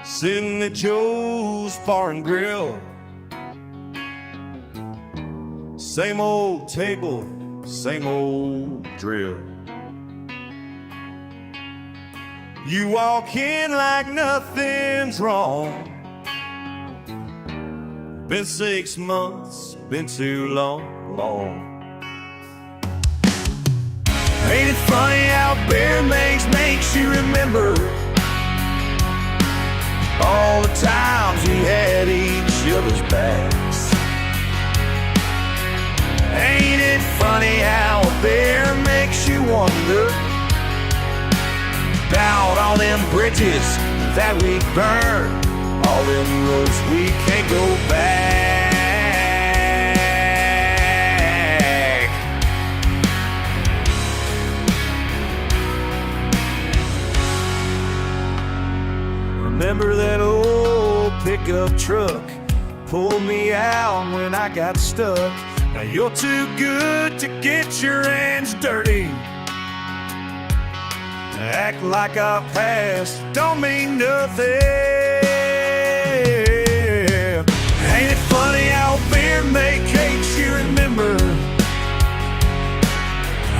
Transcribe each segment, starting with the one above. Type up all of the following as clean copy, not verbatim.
sitting at Joe's Bar and Grill. Same old table, same old drill. You walk in like nothing's wrong. Been 6 months, been too long. Ain't it funny how beer makes you remember all the times we had each other's backs? Ain't it funny how a beer makes you wonder about all them bridges that we burned, all them roads we can't go back? Remember that old pickup truck pulled me out when I got stuck. Now you're too good to get your hands dirty. Act like our past don't mean nothing. Ain't it funny how beer makes you remember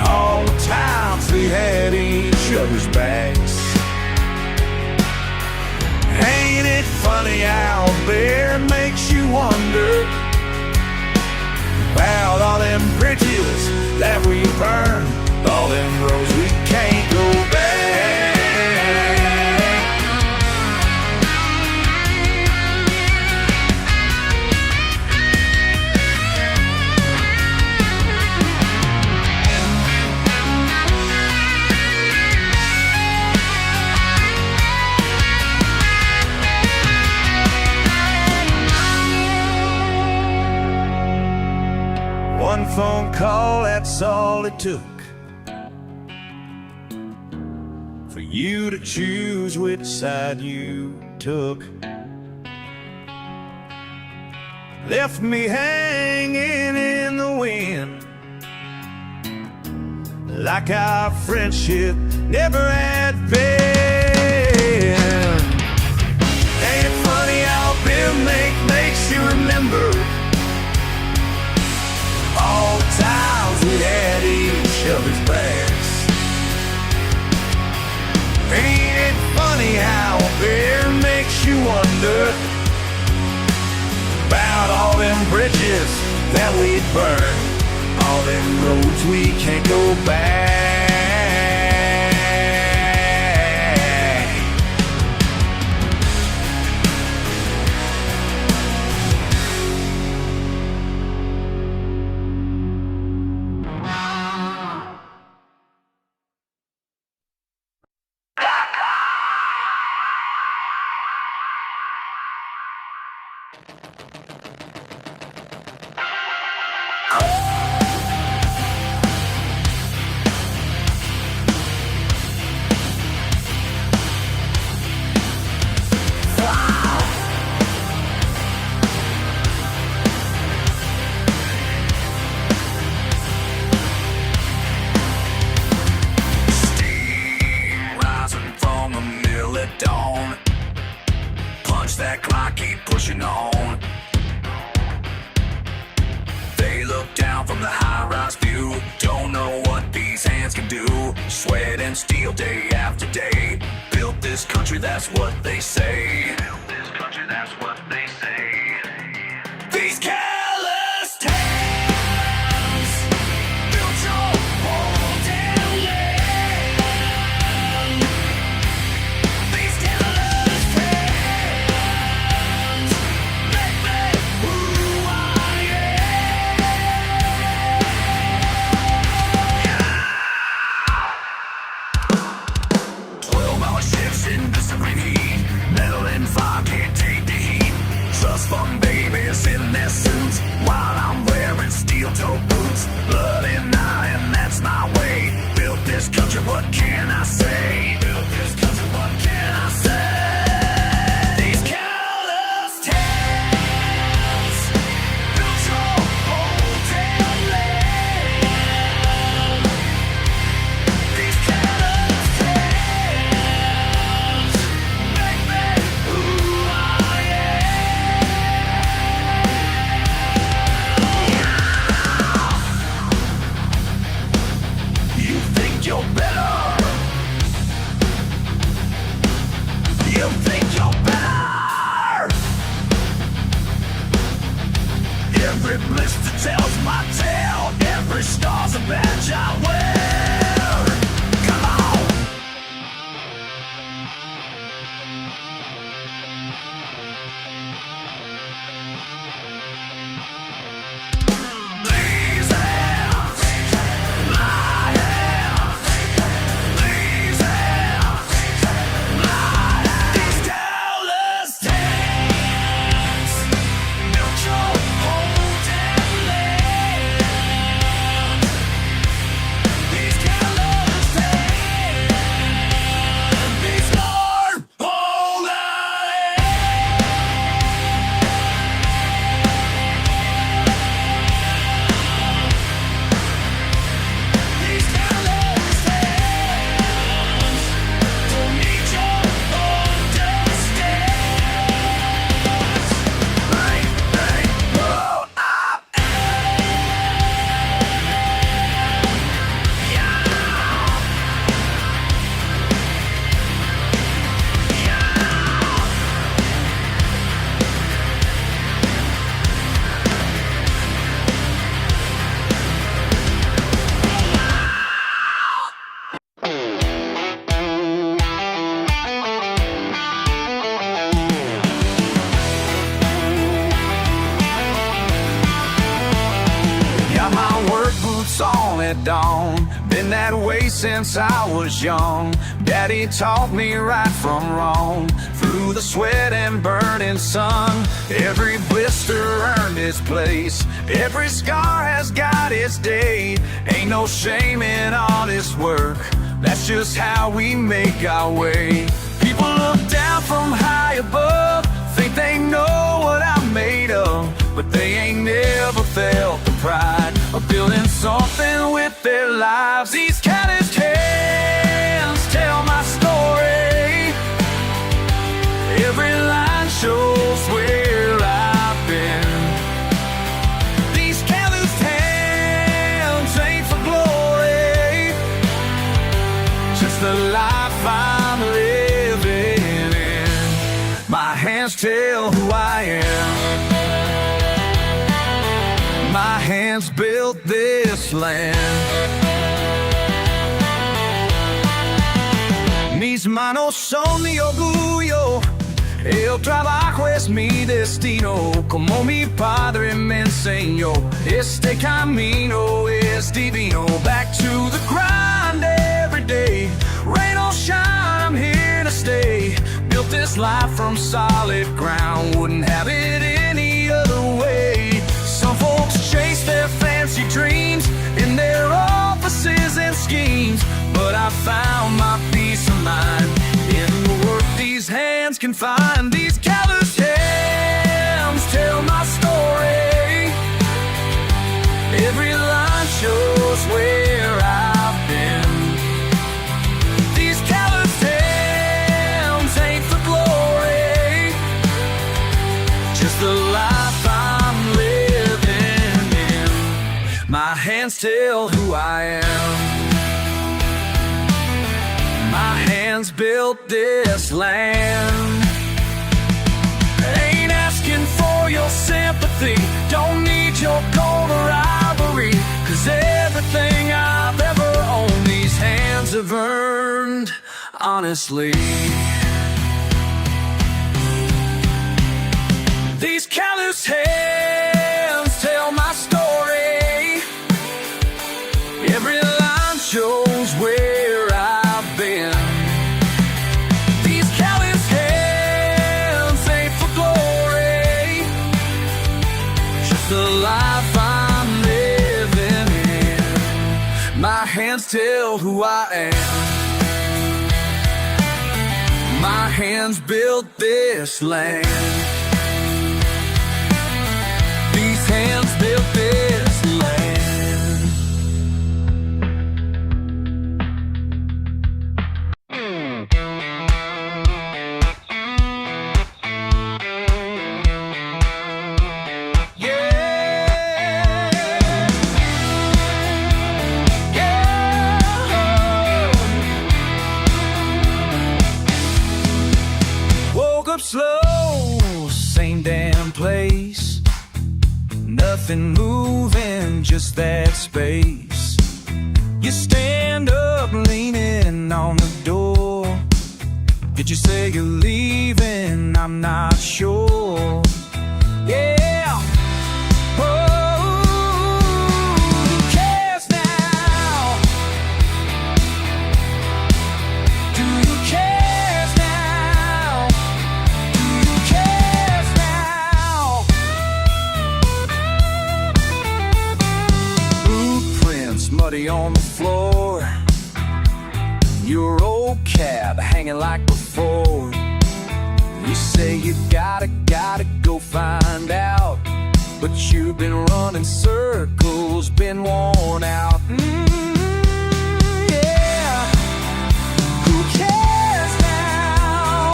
all the times we had each other's backs? Ain't it funny how beer makes you wonder about all them bridges that we burned, all them roads we can't go back? One phone call, that's all it took for you to choose which side you took. Left me hanging in the wind like our friendship never had been. Ain't it funny how beer makes you remember all the times we had each other's backs? Ain't it funny how beer makes you wonder about all them bridges that we burned, all them roads we can't go back? That clock, keep pushing on. They look down from the high-rise view, don't know what these hands can do. Sweat and steel day after day, built this country, that's what they say. Built this country, that's what they say. These callous hands built your whole damn land. These callous hands make me who I am. 12-hour shifts in blistering heat, metal and fire can't take the heat. Trust fund babies in their suits while I'm wearing steel-toe boots. Blood and iron, that's my way. Built this country, what can I say? Built this country, what can I say? These calloused hands built your whole damn land. These calloused hands make me who Been that way since I was young. Daddy taught me right from wrong. Through the sweat and burning sun, every blister earned its place. Every scar has got its day. Ain't no shame in honest work. That's just how we make our way. People look down from high above, think they know what I'm made of, but they ain't never felt the pride of building something with their lives. These calloused hands tell my story. Every line shows where I've been. These calloused hands ain't for glory, just the life I'm living in. My hands tell who I am. My hands built this land. Mis manos son mi orgullo. El trabajo es mi destino. Como mi padre me enseñó, este camino es divino. Back to the grind every day. Rain or shine, I'm here to stay. Built this life from solid ground. Wouldn't have it any other way. Some folks chase their fancy dreams in their offices and schemes, but I found my peace of mind in the work these hands can find. These calloused hands tell my story. Every line shows where I've been. These calloused hands ain't for glory, just the life I'm living in. My hands tell who I am. My hands built this land. Ain't asking for your sympathy, don't need your gold or ivory, 'cause everything I've ever owned these hands have earned honestly. These callous hands tell my story. Every line shows where I've been. These callous hands ain't for glory, just the life I'm living in. My hands tell who I am. My hands built this land. These hands built this land. Woke up slow, same damn place. Nothing moving, just that space. You stand up leaning on the door. Did you say you're leaving? I'm not sure. Yeah. Oh, who cares now? Do you care now? Do you care now? Footprints muddy on the floor. Your old cab hanging like before. You say you gotta go find out, but you've been running circles, been worn out. Yeah. Who cares now?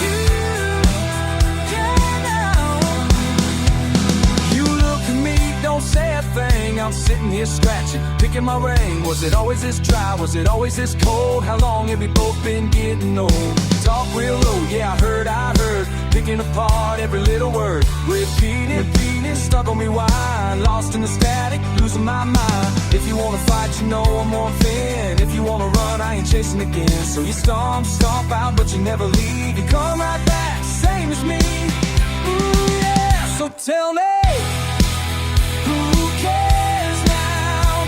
You care now. You look at me, don't say a thing. I'm sitting here scratching, picking my brain. Was it always this dry? Was it always this cold? How long have we both been getting old? Talk real low, yeah, I heard. Picking apart every little word. Repeating, stuck on me why? Lost in the static, losing my mind. If you wanna fight, you know I'm on thin. If you wanna run, I ain't chasing again. So you stomp out, but you never leave. You come right back, same as me. Ooh, yeah. So tell me, who cares now?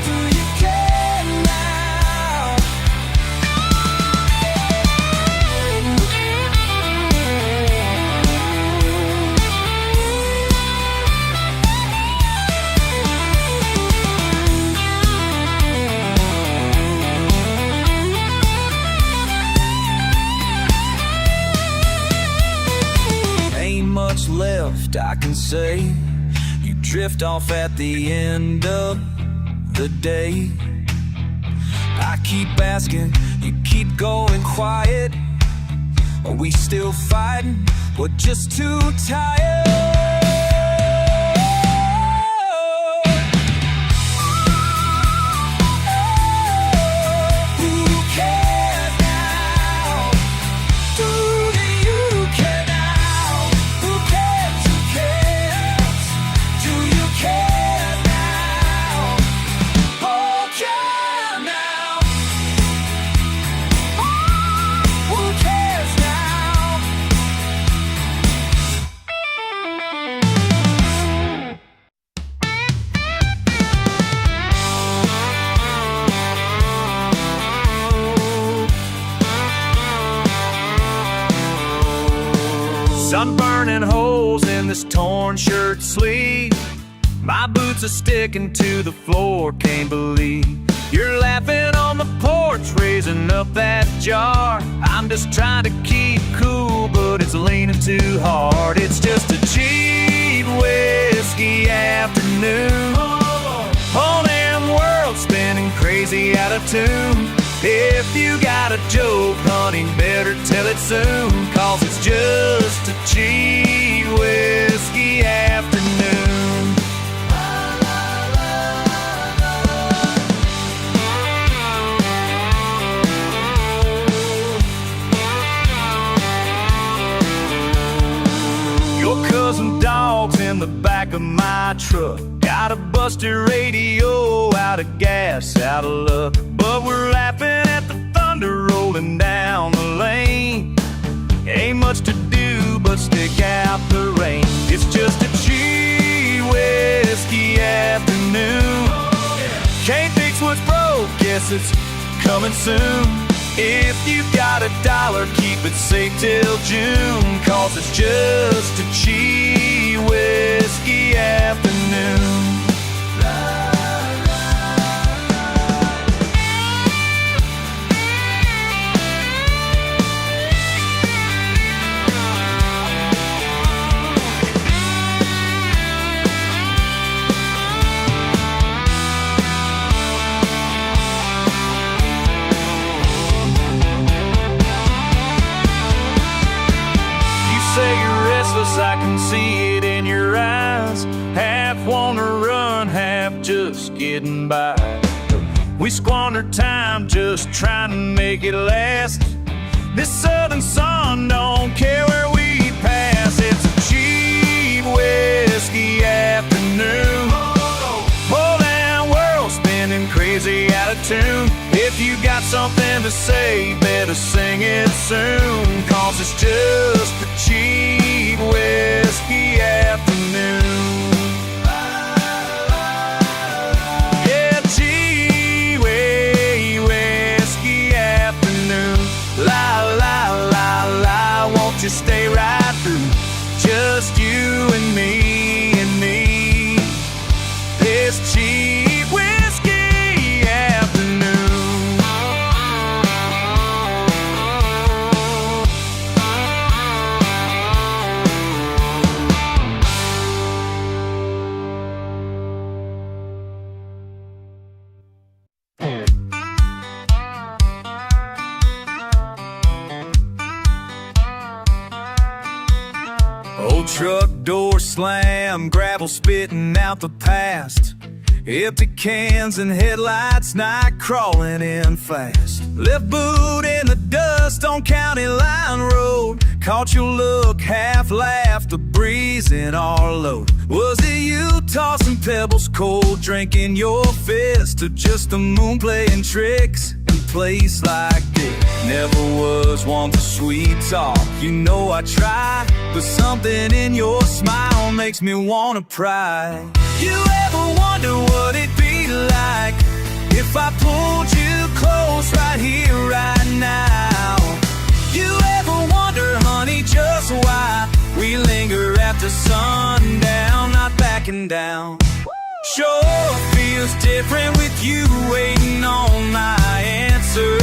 and say you drift off at the end of the day. I keep asking, you keep going quiet. Are we still fighting? We're just too tired. Sun burning holes in this torn shirt sleeve. My boots are sticking to the floor, can't believe you're laughing on the porch, raising up that jar. I'm just trying to keep cool, but it's leaning too hard. It's just a cheap whiskey afternoon. Whole damn world spinning crazy out of tune. If you got a joke, honey, better tell it soon, 'cause it's just a cheap whiskey afternoon. Your cousin dog's in the back of my truck. Got a busted radio, out of gas, out of luck. But we're laughing at the thunder rolling down the lane. Ain't much to do but stick out the rain. It's just a cheap whiskey afternoon. Can't fix what's broke, guess it's coming soon. If you've got $1, keep it safe till June, 'cause it's just a cheap whiskey afternoon. I can see it in your eyes. Half wanna run, half just getting by. We squander time just trying to make it last. This southern sun don't care where we pass. It's a cheap whiskey afternoon. Whole damn world spinning crazy out of tune. If you got something to say, better sing it soon, 'cause it's just a cheap whiskey afternoon. Yeah, cheap whiskey afternoon. La la la la, won't you stay right through? Just you and me and me. This cheap whiskey afternoon. Old truck door slam, gravel spitting out the past. Empty cans and headlights, night crawling in fast. Left boot in the dust on County Line Road. Caught your look, half laughed, the breeze in our load. Was it you tossing pebbles cold, drinking your fist, or just the moon playing tricks in a place like this? Never was one for sweet talk, you know I try, but something in your smile makes me wanna pry. You ever wonder what it'd be like if I pulled you close right here, right now? You ever wonder, honey, just why we linger after sundown, not backing down? Sure feels different with you waiting on my answer.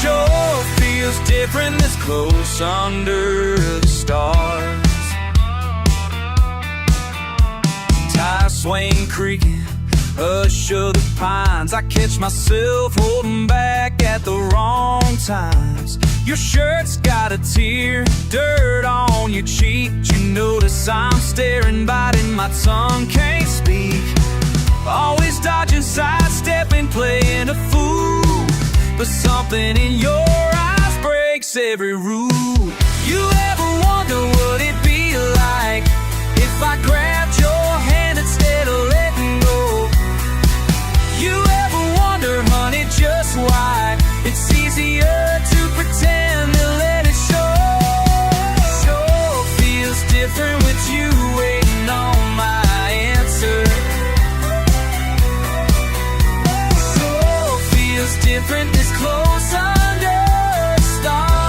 Sure feels different this close under the stars. stars. Tire swing creaking, hush of the pines. I catch myself holding back at the wrong times. Your shirt's got a tear, dirt on your cheek. You notice I'm staring, biting my tongue, can't speak. Always dodging, sidestepping, playing a fool. But something in your eyes breaks every rule. You ever wonder what it'd be like if I grabbed your hand instead of letting go? You ever wonder, honey, just why it's easier to pretend than let it show? Sure feels different with you waiting on my answer. Sure feels different this close under the stars.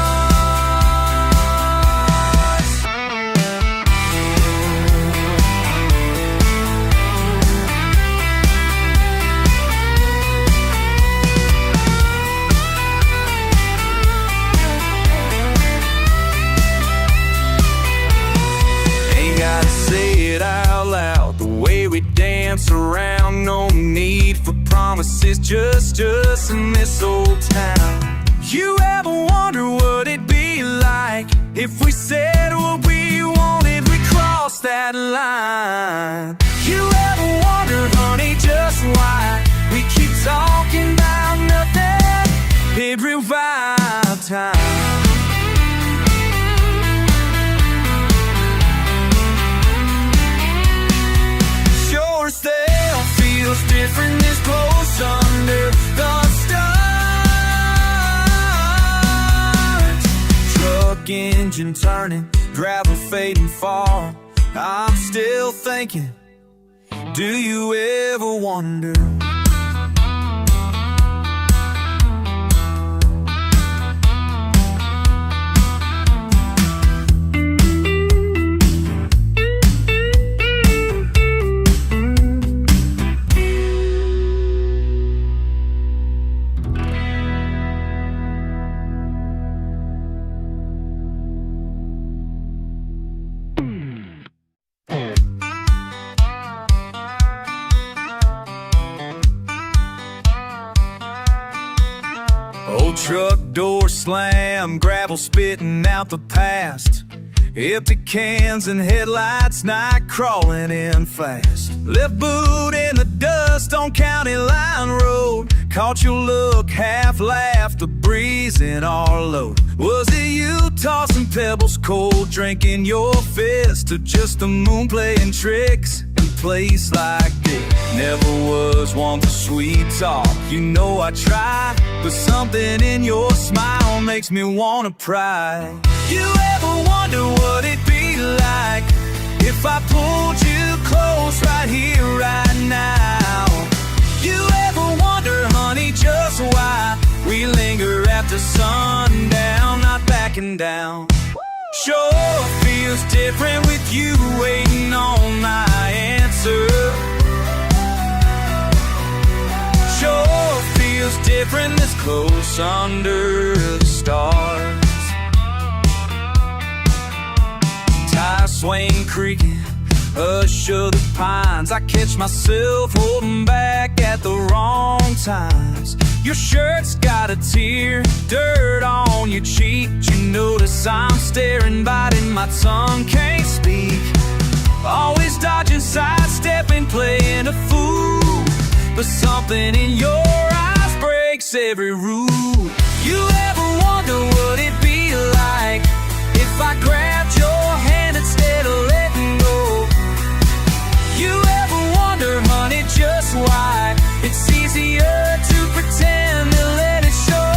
Dance around, no need for promises, just us in this old town. You ever wonder what it'd be like if we said what we wanted, we crossed that line? You ever wonder, honey, just why we keep talking about nothing? It revived time. Still feels different this close under the stars. Truck engine turning, gravel fading far. I'm still thinking, do you ever wonder? Old truck door slam, gravel spitting out the past. Empty cans and headlights, night crawling in fast. Left boot in the dust on County Line Road. Caught your look, half laughed, the breeze in our load. Was it you tossing pebbles cold, drinking your fist, or just the moon playing tricks in a place like this? Never was one for sweet talk, you know I try, but something in your smile makes me wanna pry. You ever wonder what it'd be like if I pulled you close right here, right now? You ever wonder, honey, just why we linger after sundown, not backing down? Sure feels different with you waiting on my answer. Sure feels different this close under the stars. Tire swing creaking, hush of the pines. I catch myself holding back at the wrong times. Your shirt's got a tear, dirt on your cheek. You notice I'm staring, biting my tongue, can't speak. Always dodging, sidestepping, playing a fool. But something in your eyes breaks every rule. You ever wonder what it'd be like if I grabbed your hand instead of letting go? You ever wonder, honey, just why it's easier to pretend than let it show?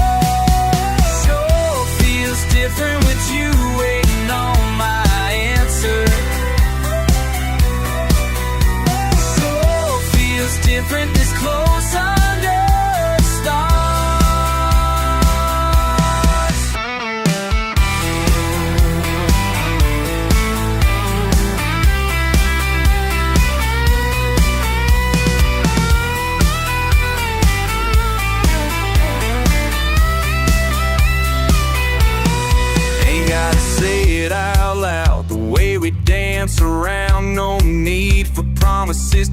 Sure feels different with you waiting on my answer. Sure feels different this close under the stars.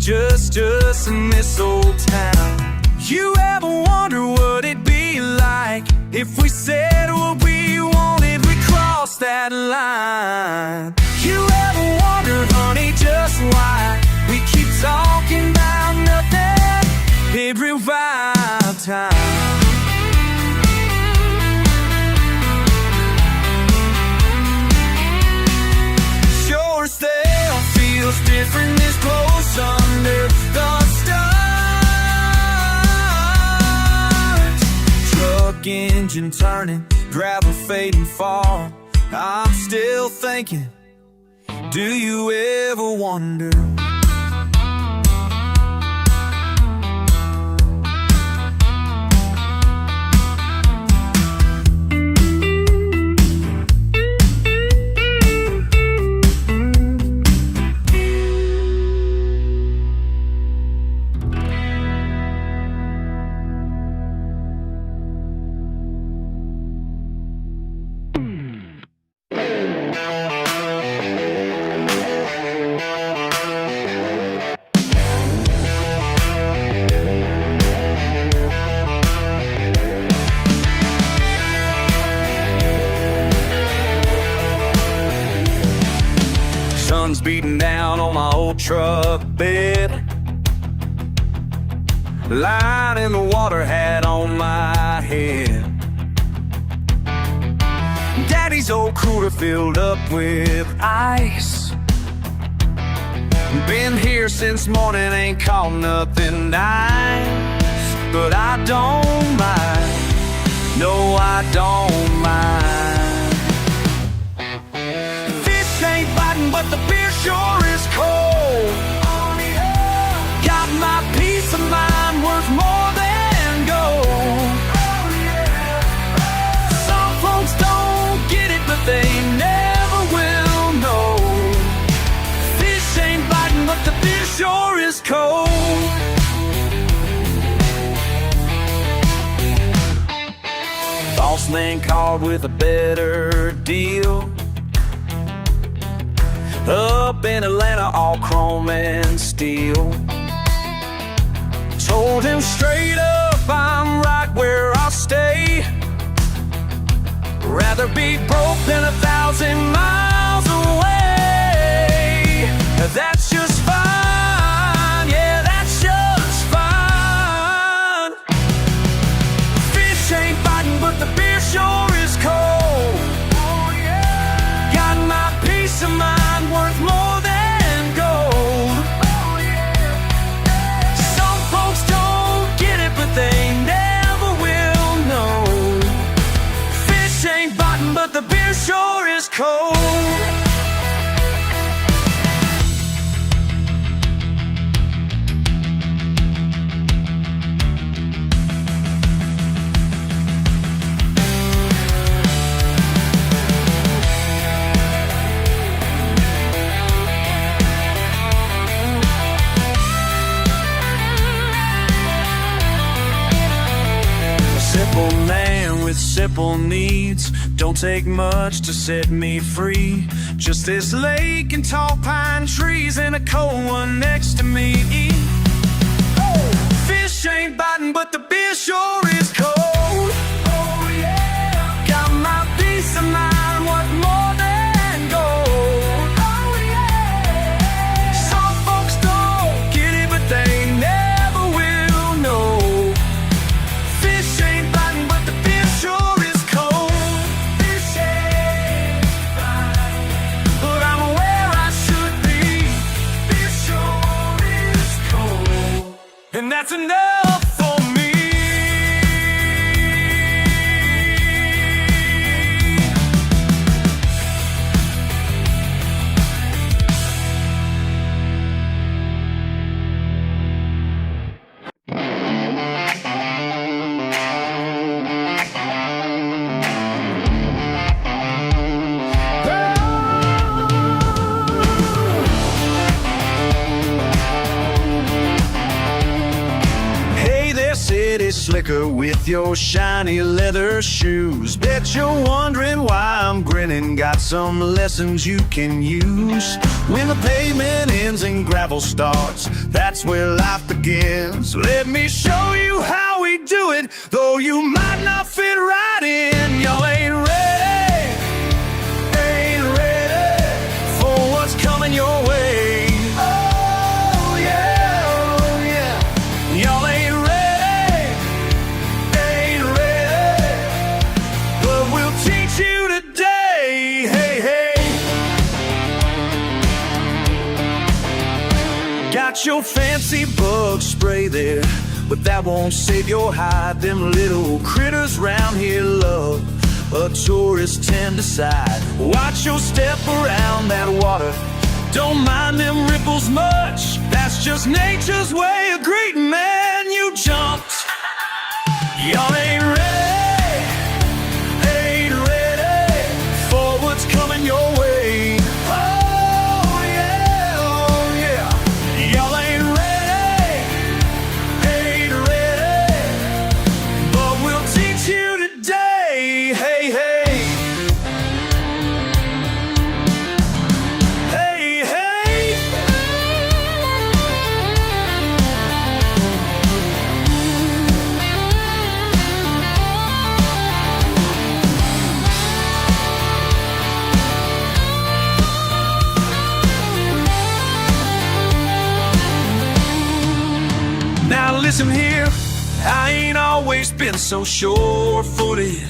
just us in this old town. You ever wonder what it'd be like if we said what we wanted, we crossed that line? You ever wondered, honey, just why we keep talking about nothing? It revive time. Sure still feels different this close under the stars. Truck engine turning, gravel fading far. I'm still thinking, do you ever wonder? Sun's beating down on my old truck bed, lying in the water hat on my head. Daddy's old cooler filled up with ice. Been here since morning, ain't caught nothing nice, but I don't mind, no I don't mind. Fish ain't biting, but the beer sure is cold. Oh yeah. Got my peace of mind worth more than gold. Oh yeah. Some folks don't get it, but they never will know. Fish ain't biting, but the beer sure is cold. Boss man called with a better deal. Up in Atlanta, all chrome and steel. Told him straight up, I'm right where I'll stay. Rather be broke than 1,000 miles away. That's just fine, yeah, that's just fine. Fish ain't biting, but the beer sure is cold. Oh yeah. Got my peace of mind worth more than gold. Oh yeah. Some folks don't get it, but they never will know. Fish ain't biting, but the beer sure is cold. Simple man with simple needs. Don't take much to set me free. Just this lake and tall pine trees and a cold one next to me. Fish ain't biting, but the beer sure is cold. Oh yeah. Got my peace of mind worth more than gold. Oh yeah. Some folks don't get it, but they never will know. Fish ain't biting, but the beer sure is cold. Fish ain't biting, but I'm where I should be. Beer sure is cold, and that's enough for me. Hey, slicker with your shiny leather shoes. Bet you're wondering why I'm grinning. Got some lessons you can use. When the pavement ends and gravel starts, that's where life begins. Let me show you how we do it, though you might not fit right in. Y'all ain't ready, ain't ready for what's coming your way. Oh yeah, oh yeah. Y'all ain't ready, but we'll teach you today. Hey, hey. Got your fancy bug spray there, but that won't save your hide. Them little critters round here love a tourist tend to side. Watch your step around that water, don't mind them ripples much. That's just nature's way of greeting, man, you jumped. Y'all ain't ready for what's coming your way. Oh yeah, oh yeah. Y'all ain't ready, but we'll teach you today. Hey, hey. Hey, hey. Now listen here, I ain't always been so sure-footed.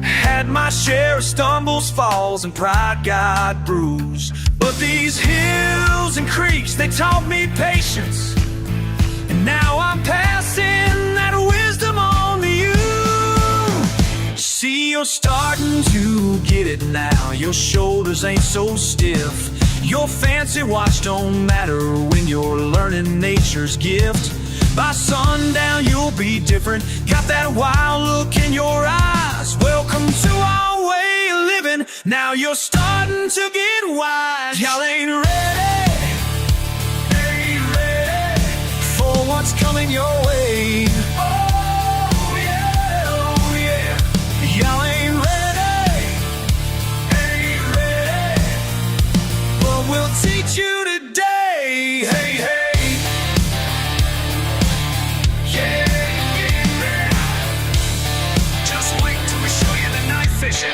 Had my share of stumbles, falls, and pride got bruised. But these hills and creeks, they taught me patience, and now I'm passing that wisdom on to you. See, you're starting to get it now. Your shoulders ain't so stiff. Your fancy watch don't matter when you're learning nature's gift. By sundown you'll be different, got that wild look in your eyes. Welcome to our way of living, now you're starting to get wise. Y'all ain't ready for what's coming your way. Oh yeah, oh yeah. Y'all ain't ready, but we'll teach you today. Hey, hey. Fishing.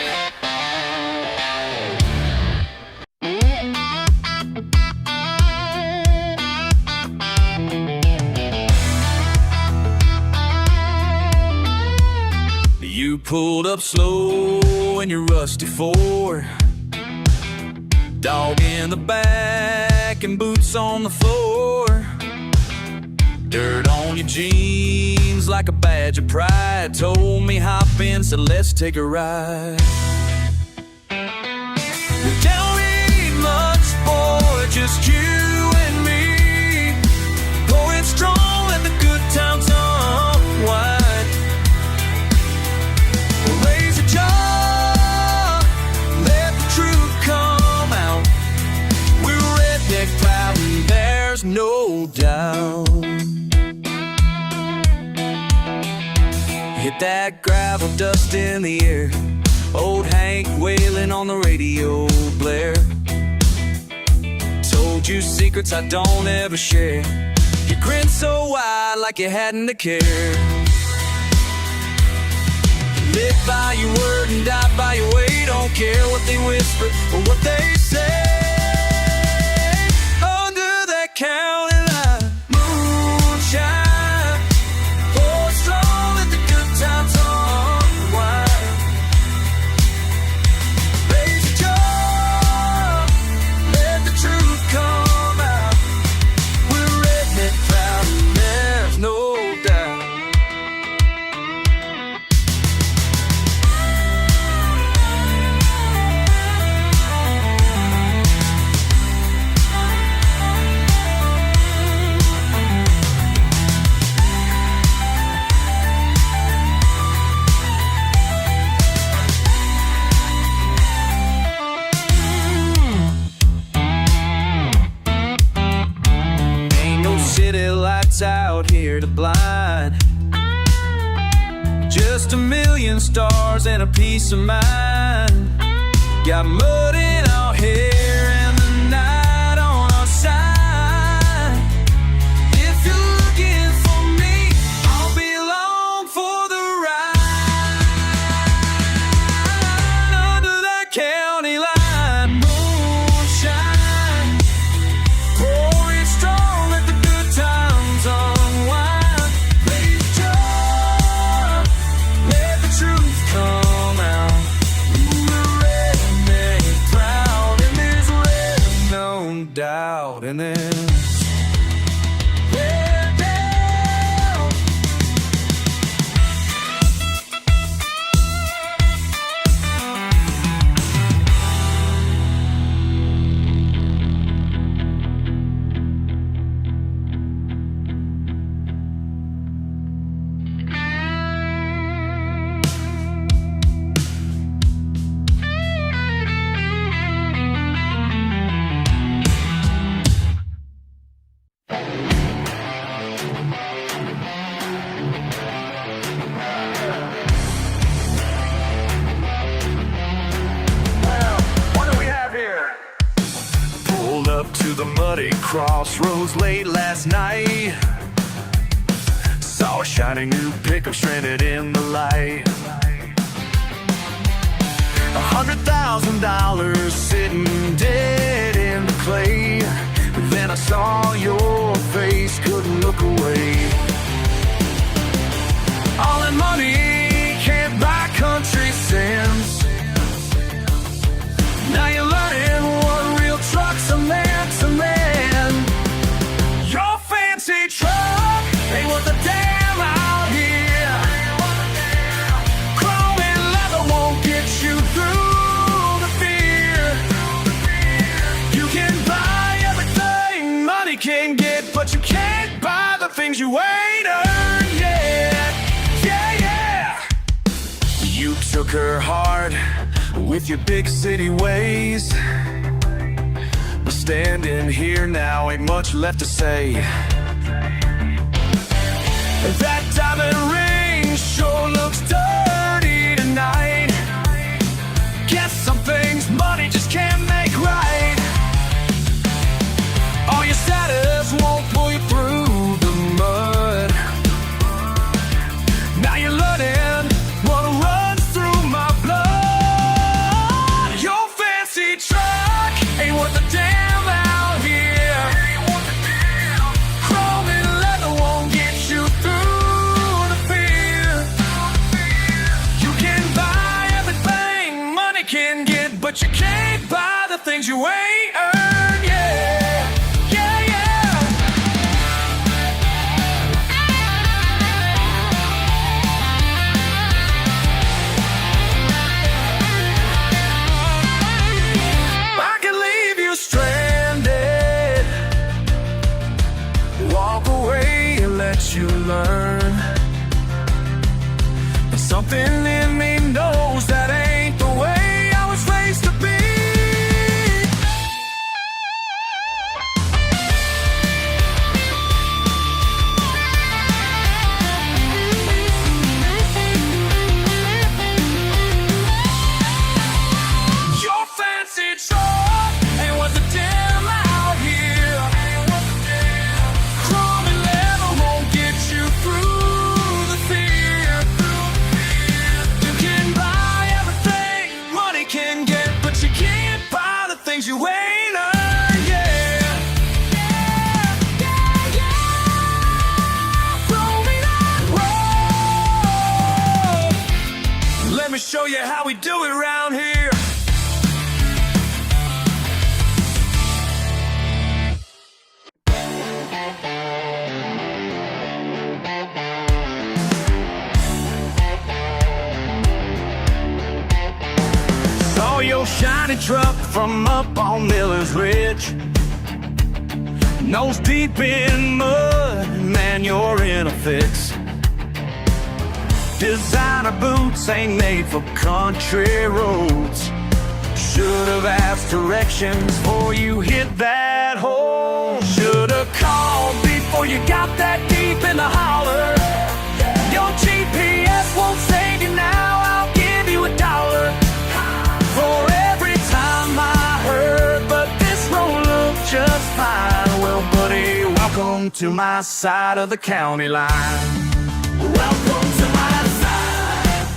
You pulled up slow in your rusty Ford, dog in the back and boots on the floor. Dirt on your jeans like a badge of pride. Told me hop in, so let's take a ride. We don't need much, boy, just you and me. Going strong, let the good times unwind. We'll raise a jaw, let the truth come out. We're redneck proud, and there's no doubt. Hit that gravel, dust in the air. Old Hank wailing on the radio blare. Told you secrets I don't ever share. You grin so wide like you hadn't a care. Live by your word and die by your way. Don't care what they whisper or what they say. Under that county line, moonshine, pour slow, let the good times unwind. Raise a jaw, let the truth come out. We're redneck proud, and there's no doubt. Ain't no city lights out here to blind. Just a million stars and a peace of mind. Got mud in our hair and the night on our side. If you're looking for me, I'll be along for the ride. Under that county line, moonshine, pouring strong, let the good times unwind. Please just let the truth come out. No doubt in this. Yeah, down. Pulled up to the muddy crossroads late last night. Saw a shiny new pickup stranded in the light. $100,000 sitting dead in the clay. Then I saw your face, couldn't look away. All in money can't buy country sense. Now you're learning what real trucks are meant to man. Your fancy truck ain't worth a damn out here. Chrome and leather won't get you through the fear. You can buy everything money can get, but you can't buy the things you ain't earned yet. Yeah, yeah. You took her heart with your big city ways. But standing here now, ain't much left to say. That diamond ring sure looks dirty tonight. Guess some things money just can't make right. All your status won't pull you through the mud. Now you're learning what runs through my blood. Your fancy truck ain't worth a damn out here. Chrome and leather won't get you through the fear. You can buy everything money can get, but you can't buy the things you ain't earned yet. Yeah, yeah. I can leave you stranded, walk away and let you learn. But something in me knows that ain't the way I was raised to be. Your fancy truck ain't worth a damn out here. Chrome and leather won't get you through the fear. You can buy everything money can get, but you can't buy the things you ain't earned yet. Yeah, yeah, yeah. Throw me that road. Let me show you how we do it around here. Saw your shiny truck from up on Miller's Ridge. Nose deep in mud, man, you're in a fix. Designer boots ain't made for country roads. Should've asked directions before you hit that hole. Should've called before you got that deep in the holler. Your GPS won't welcome to my side of the county line. Welcome to my side.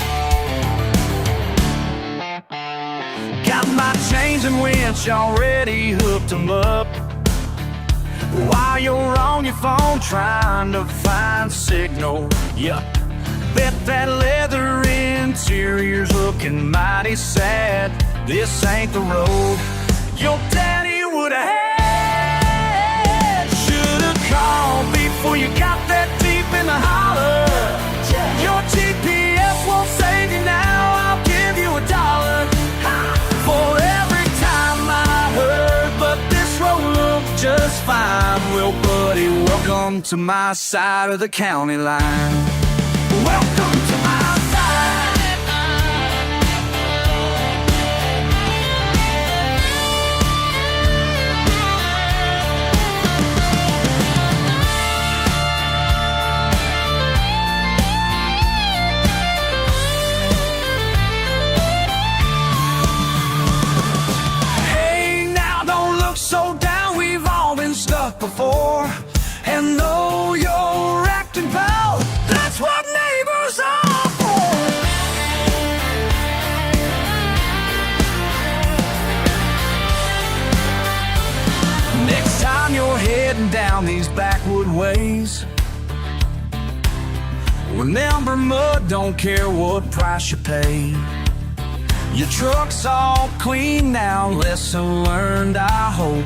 Got my chains and winch already hooked them up, while you're on your phone trying to find signal. Yup, bet that leather interior's looking mighty sad. This ain't the road your daddy would've had. Should've called before you got that deep in the holler. Your GPS won't save you now, I'll give you $1 for every time I heard, but this road looked just fine. Well, buddy, welcome to my side of the county line. Welcome to my side. So down, we've all been stuck before, and though you're acting foul, that's what neighbors are for. Next time you're heading down these backwood ways, remember, mud don't care what price you pay. Your truck's all clean now, lesson learned, I hope,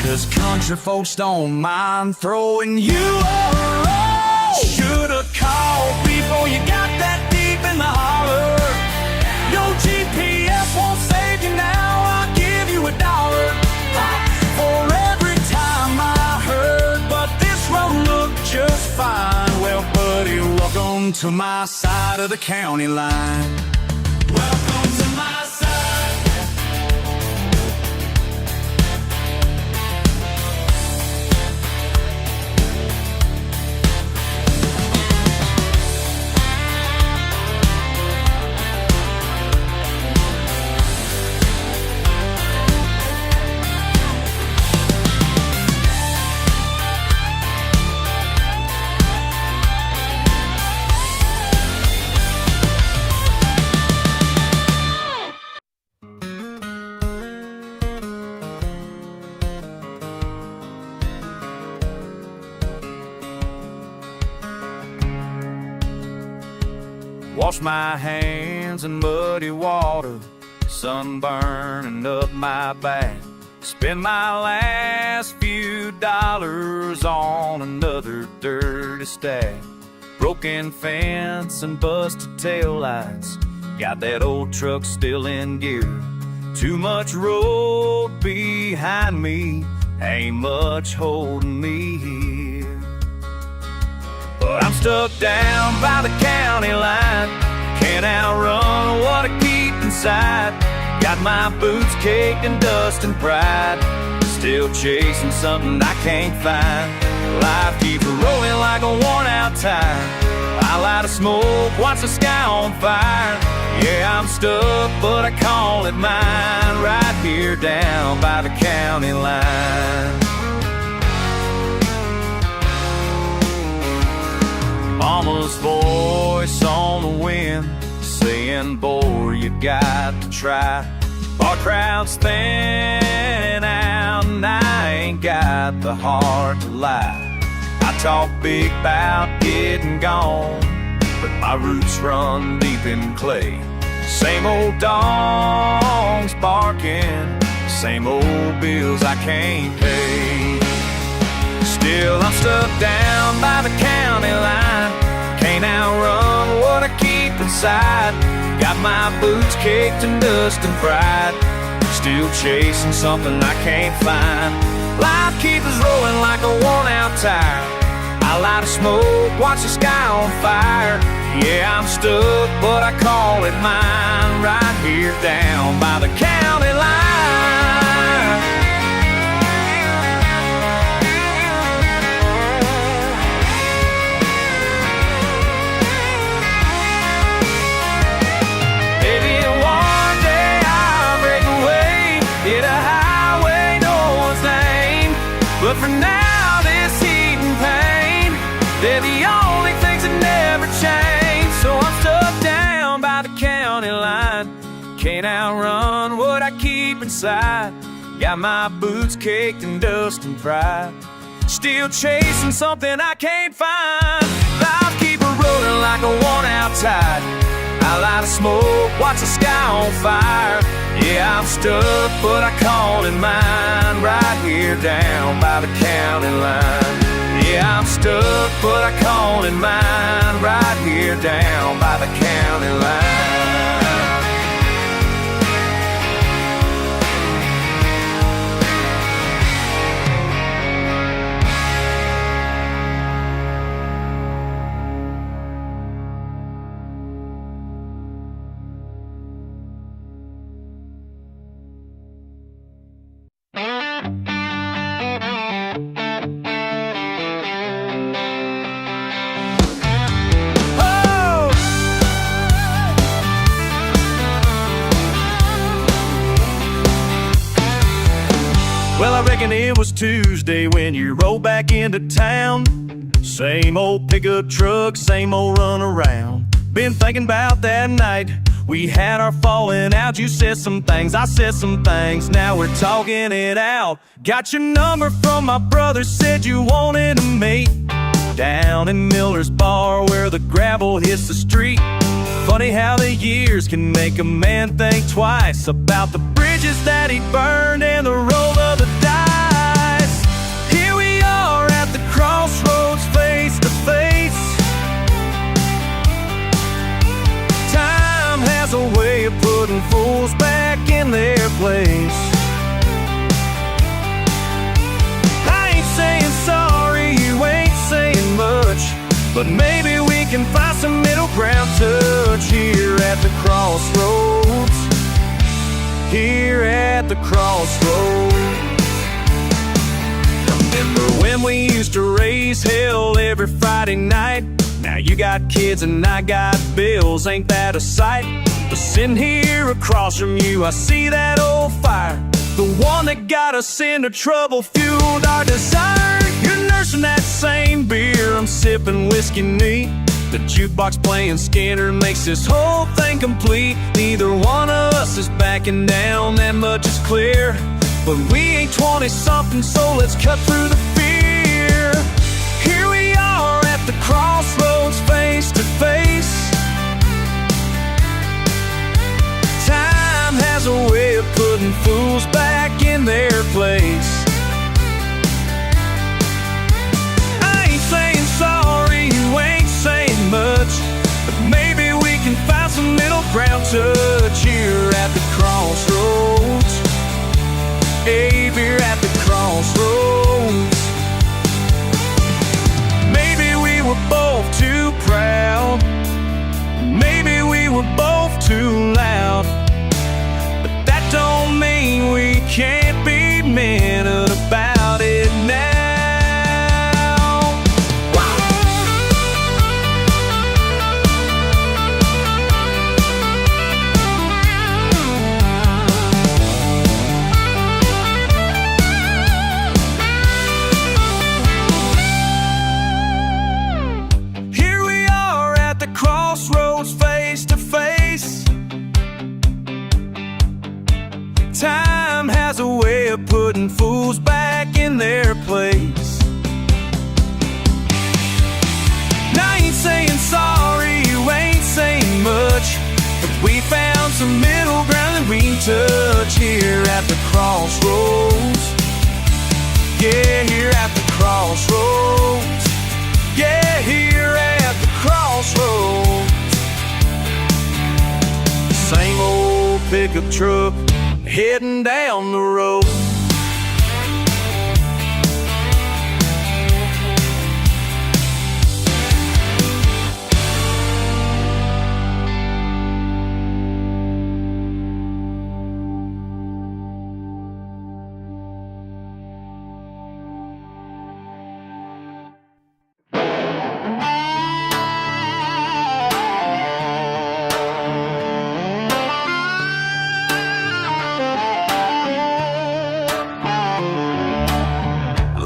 'cause country folks don't mind throwing you a roll. Should've called before you got that deep in the holler. Your GPS won't save you now, I'll give you $1 for every time I heard, but this road looked just fine. Well, buddy, welcome to my side of the county line. Welcome to my side. Wash my hands in muddy water, sun burning up my back. Spend my last few dollars on another dirty stack. Broken fence and busted taillights, got that old truck still in gear. Too much road behind me, ain't much holding me here. But I'm stuck down by the county line, can't outrun what I keep inside. Got my boots caked in dust and pride, still chasing something I can't find. Life keeps rolling like a worn-out tire. I light a smoke, watch the sky on fire. Yeah, I'm stuck, but I call it mine, right here down by the county line. Mama's voice on the wind, saying, boy, you got to try. Our crowd's thinning out, and I ain't got the heart to lie. I talk big about getting gone, but my roots run deep in clay. Same old dogs barking, same old bills I can't pay. Still I'm stuck down by the county line, can't outrun what I keep inside. Got my boots caked in dust and pride, still chasing something I can't find. Life keeps rolling like a worn-out tire. I light a smoke, watch the sky on fire. Yeah, I'm stuck, but I call it mine, right here down by the county line. Maybe one day I'll break away, hit a highway no one's named, but for now this here outside. Got my boots caked in dust and pride. Still chasing something I can't find. I'll keep it rolling like a worn-out tide. I light a smoke, watch the sky on fire. Yeah, I'm stuck, but I call it mine. Right here down by the county line. Yeah, I'm stuck, but I call it mine. Right here down by the county line. Well, I reckon it was Tuesday when you rolled back into town. Same old pickup truck, same old run around. Been thinking about that night we had our falling out. You said some things, I said some things. Now we're talking it out. Got your number from my brother, said you wanted to meet down in Miller's Bar where the gravel hits the street. Funny how the years can make a man think twice about the bridges that he burned and the roll of the dice. Here we are at the crossroads, face to face. Time has a way of putting fools back in their place. I ain't saying sorry, you ain't saying much, but maybe we can find some middle ground touch here at the crossroads. Here at the crossroads. Remember when we used to raise hell every Friday night? Now you got kids and I got bills, ain't that a sight? But sitting here across from you, I see that old fire. The one that got us into trouble, fueled our desire. You're nursing that same beer, I'm sipping whiskey neat. The jukebox playing Skinner makes this whole thing complete. Neither one of us is backing down, that much is clear. But we ain't 20-something, so let's cut through the fear. Here we are at the crossroads, face to face. Time has a way of putting fools back in their place. I ain't saying sorry, you ain't saying much, but maybe we can find some middle ground touch here at the crossroads. Hey, here at the crossroads. Maybe we were both too proud, maybe we were both too loud, but that don't mean we can't be minute about it now. Crossroads, face to face. Time has a way of putting fools back in their place. Now I ain't saying sorry, you ain't saying much, but we found some middle ground that we can touch here at the crossroads. Yeah, here at the crossroads. Yeah, here at the crossroads. Same old pickup truck heading down the road.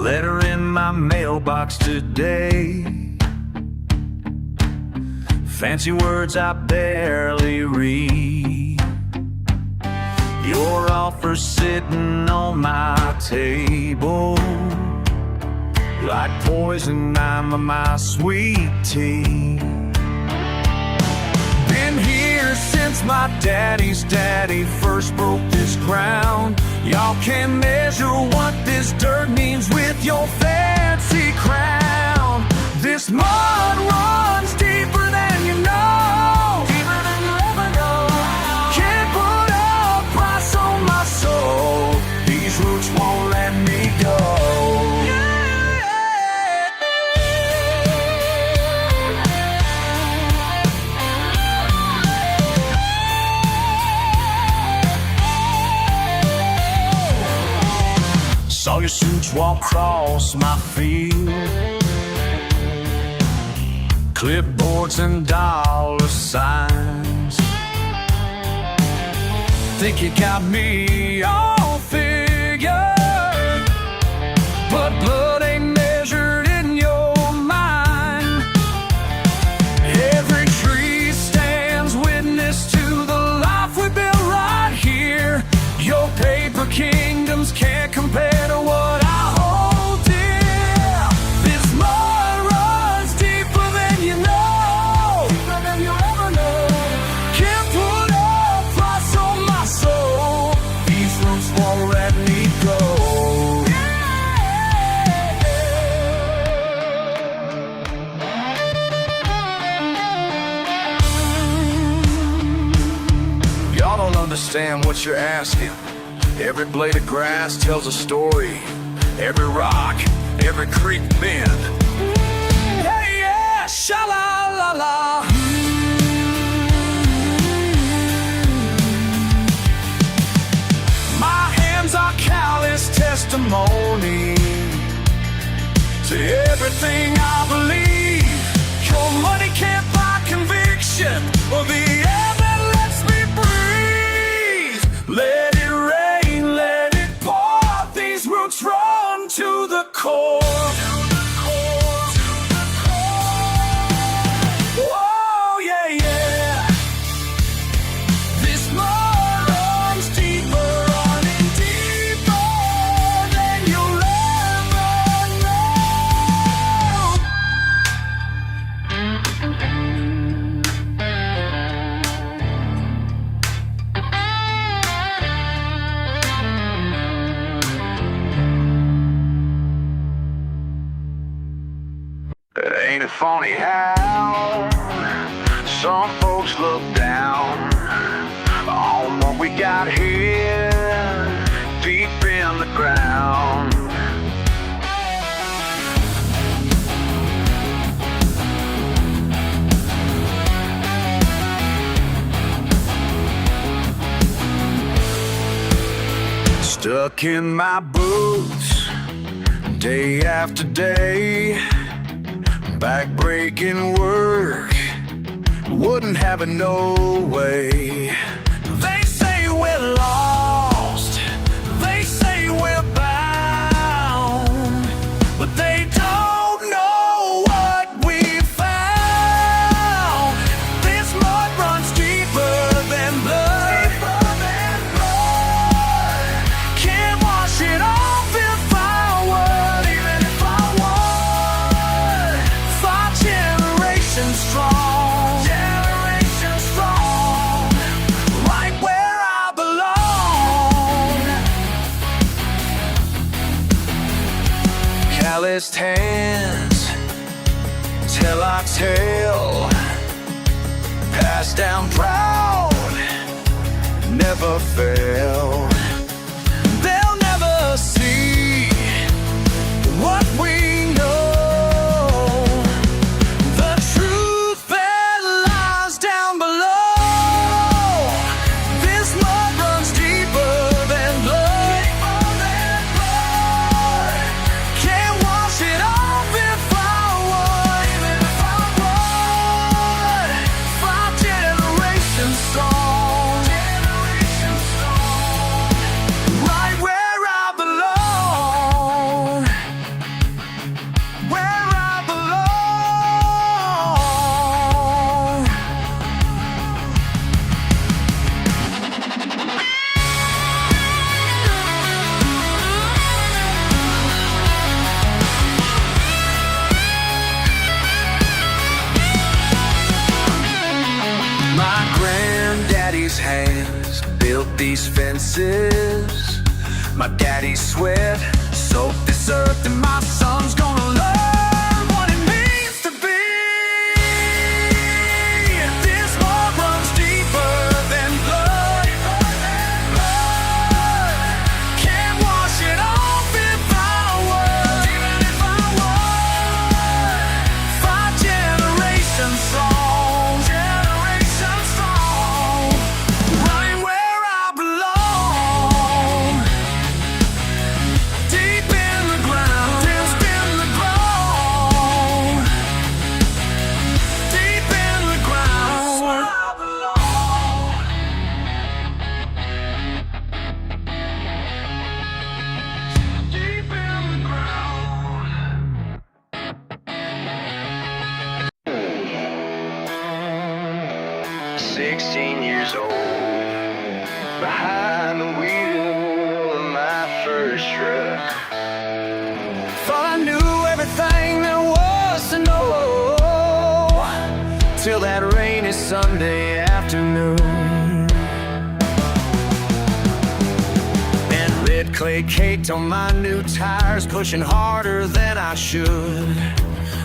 Letter in my mailbox today. Fancy words I barely read. Your offer sitting on my table, like poison I'm my sweet tea. Been here since my daddy's daddy first broke this ground. Y'all can measure what this dirt means with your fancy crown. This mud runs deeper than you know, deeper than you ever know. Can't put a price on my soul. These roots won't let me go. Saw your suits walk across my field, clipboards and dollar signs. Think you got me all figured, but blood ain't measured in your mind. Every tree stands witness to the life we built right here. Your paper kingdoms can't compare to what I hold dear. This mud runs deeper than you know, deeper than you ever know. Can't put a price on my soul. These roots won't let me go. Y'all don't understand what you're asking. Every blade of grass tells a story. Every rock, every creek bend. Hey, yeah, sha-la-la-la. My hands are callous testimony to everything I believe. Your money can't buy conviction or the air that lets me breathe. Let it rain, let it pour. These roots run to the core. Oh, yeah, yeah. This mud runs deeper, running deeper than you'll ever know. Ain't it funny how some folks look down on what we got here deep in the ground? Stuck in my boots day after day, back-breaking work, wouldn't have it no way. They say we're lost, they say we're bound, but they don't know what we found. This mud runs deeper than blood, can't wash it off if I would, even if I would. 5 generations strong, generations strong, right where I belong. Calloused hands tell our tale, passed down proud, never fail. They'll never see what we know, the truth that lies down below. This mud runs deeper than blood, can't wash it off if I would, even if I would. 5 generations strong, generations strong. these fences. My daddy's sweat soaked this earth, and my son's gonna learn what it means to be. This war runs deeper than blood. Can't wash it off if I were. Even if I were. 5 generations strong, generations strong, right where I belong. Deep in the ground, deep in the ground, deep in the ground, where I belong. Deep in the ground. 16 years old, behind the wheel of my first truck. Thought I knew everything there was to know, till that rainy Sunday afternoon. And red clay caked on my new tires, pushing harder than I should.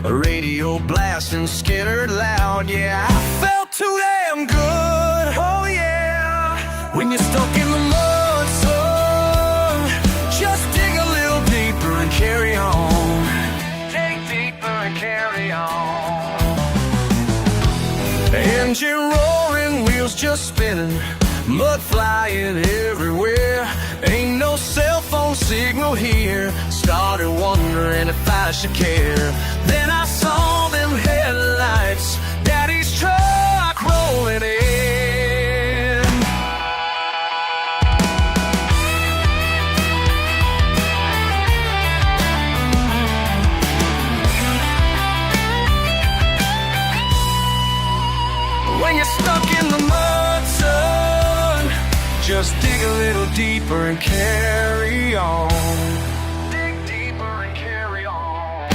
A radio blasting skittered loud, yeah, I felt too damn good. Oh yeah, when you're stuck in the mud, son, just dig a little deeper and carry on. Dig deeper and carry on. Engine roaring, wheels just spinning, mud flying everywhere. Ain't no cell phone signal here. Started wondering if I should care. Then I saw them headlights, Daddy's truck rolling in. When you're stuck in the mud, son, just dig a little deeper and carry on. Dig deeper and carry on.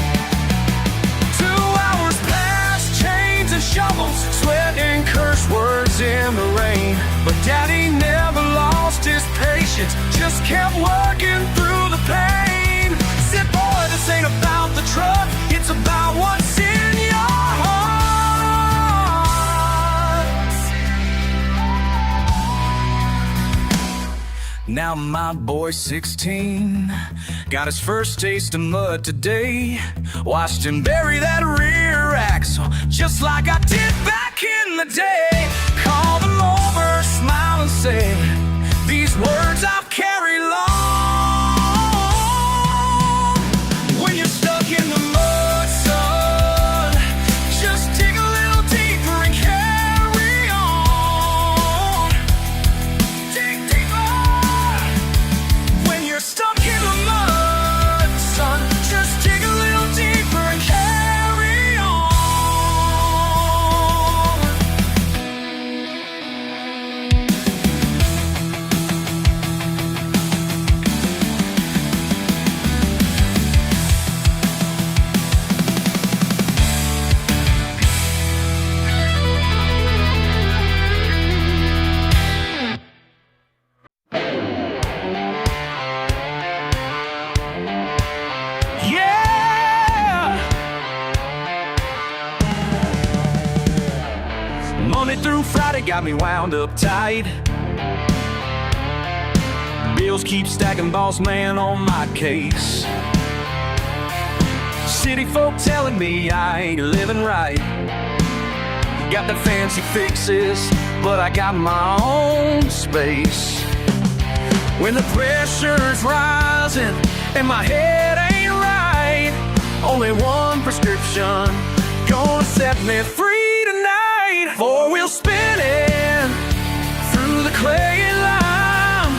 2 hours past, chains and shovels, sweat and curse words in the rain. But Daddy never lost his patience, just kept working through the pain. Said, boy, this ain't about the truck, it's about what's in your heart. Now my boy's 16, got his first taste of mud today. Watched him bury that rear axle, just like I did back in the day. Call them over, smile and say, these words I've carried long. When you're stuck in the mud, son, just dig a little deeper and carry on. Dig deeper. When you're stuck in the mud, son, just dig a little deeper and carry on. Yeah! Monday through Friday got me wound up tight. Bills keep stacking, boss man on my case. City folk telling me I ain't living right. Got the fancy fixes, but I got my own space. When the pressure's rising and my head ain't right, only one prescription gonna set me free tonight. 4-wheel spinning through the clay and lime.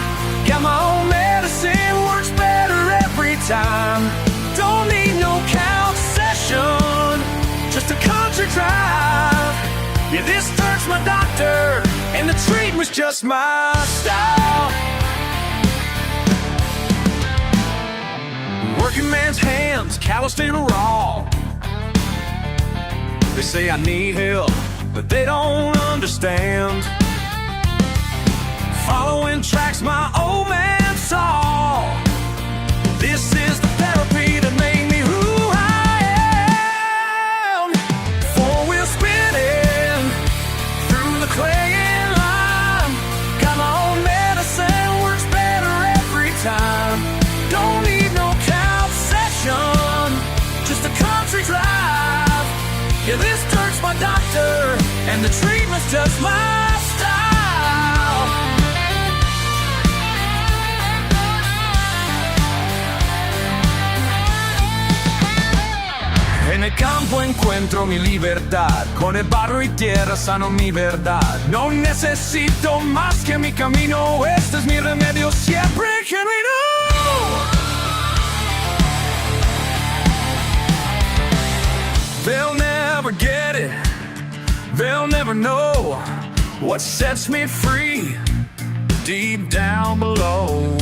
Got my own medicine, works better every time. Don't need no count session, just a country drive. Yeah, this hurts my doctor, and the treatment's just my style. Working man's hands, calloused and raw. They say I need help, but they don't understand. following tracks my old man saw. This is the therapy that made me who I am. Four-wheel spinning through the clay and lime. Got my own medicine, works better every time. Don't need no count session, just a country drive. Yeah, this dirt's my doctor, and the treatment's just my style. En el campo encuentro mi libertad, con el barro y tierra sano mi verdad. No necesito más que mi camino, este es mi remedio siempre genuino. They'll never get it, they'll never know what sets me free deep down below.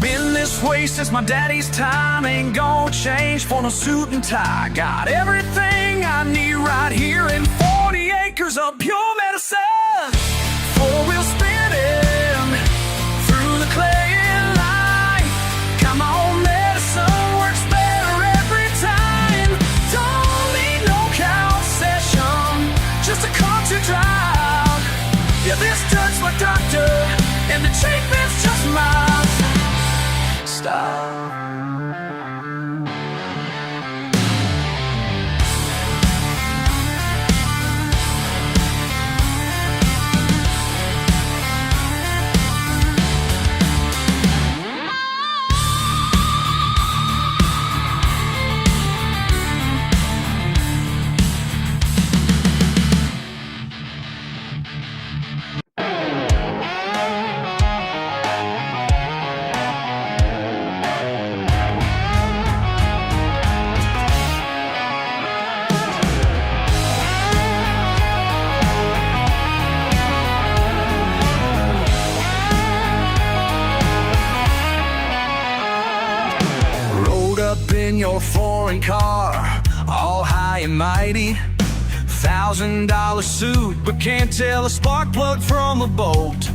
Been this way since my daddy's time, ain't gonna change for no suit and tie. Got everything I need right here in 40 acres of pure medicine. Four-wheel spinning through the clay and lime. Got my own medicine, works better every time. Don't need no count session, just a country drive. Yeah, this dirt's my doctor, and the treatment's just mine. Stop. In your foreign car, all high and mighty, $1,000 suit, but can't tell a spark plug from a bolt.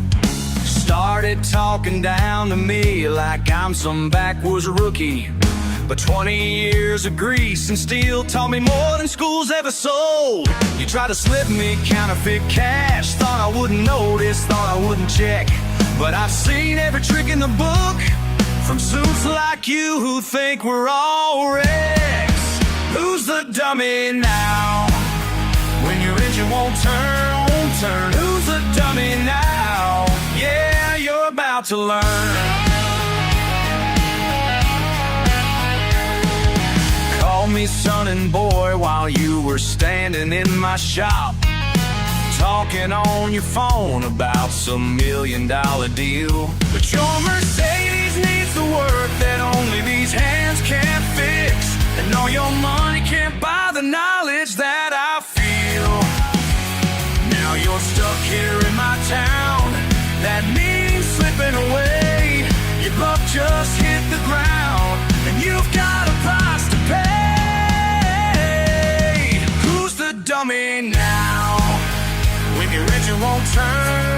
Started talking down to me like I'm some backwoods rookie, but 20 years of grease and steel taught me more than school's ever sold. You tried to slip me counterfeit cash, thought I wouldn't notice, thought I wouldn't check, but I've seen every trick in the book. From suits like you who think we're all wrecks. Who's the dummy now? When your engine won't turn. Who's the dummy now? Yeah, you're about to learn. Call me son and boy while you were standing in my shop, talking on your phone about some $1 million deal. But your Mercedes needs the work that only these hands can fix, and all your money can't buy the knowledge that I feel. Now you're stuck here in my town, that means slipping away. Your luck just hit the ground, and you've got a price to pay. Who's the dummy now? When your engine won't turn,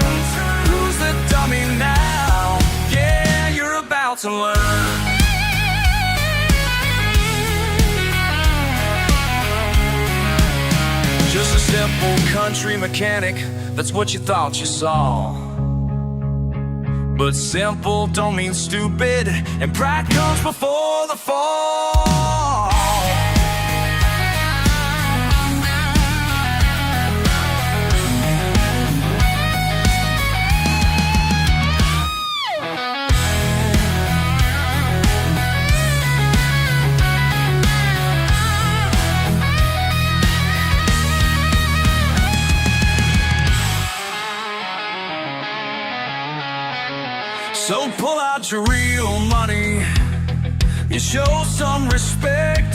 who's the dummy now? Yeah, you're about to learn. Just a simple country mechanic, that's what you thought you saw. But simple don't mean stupid, and pride comes before the fall. So pull out your real money and show some respect,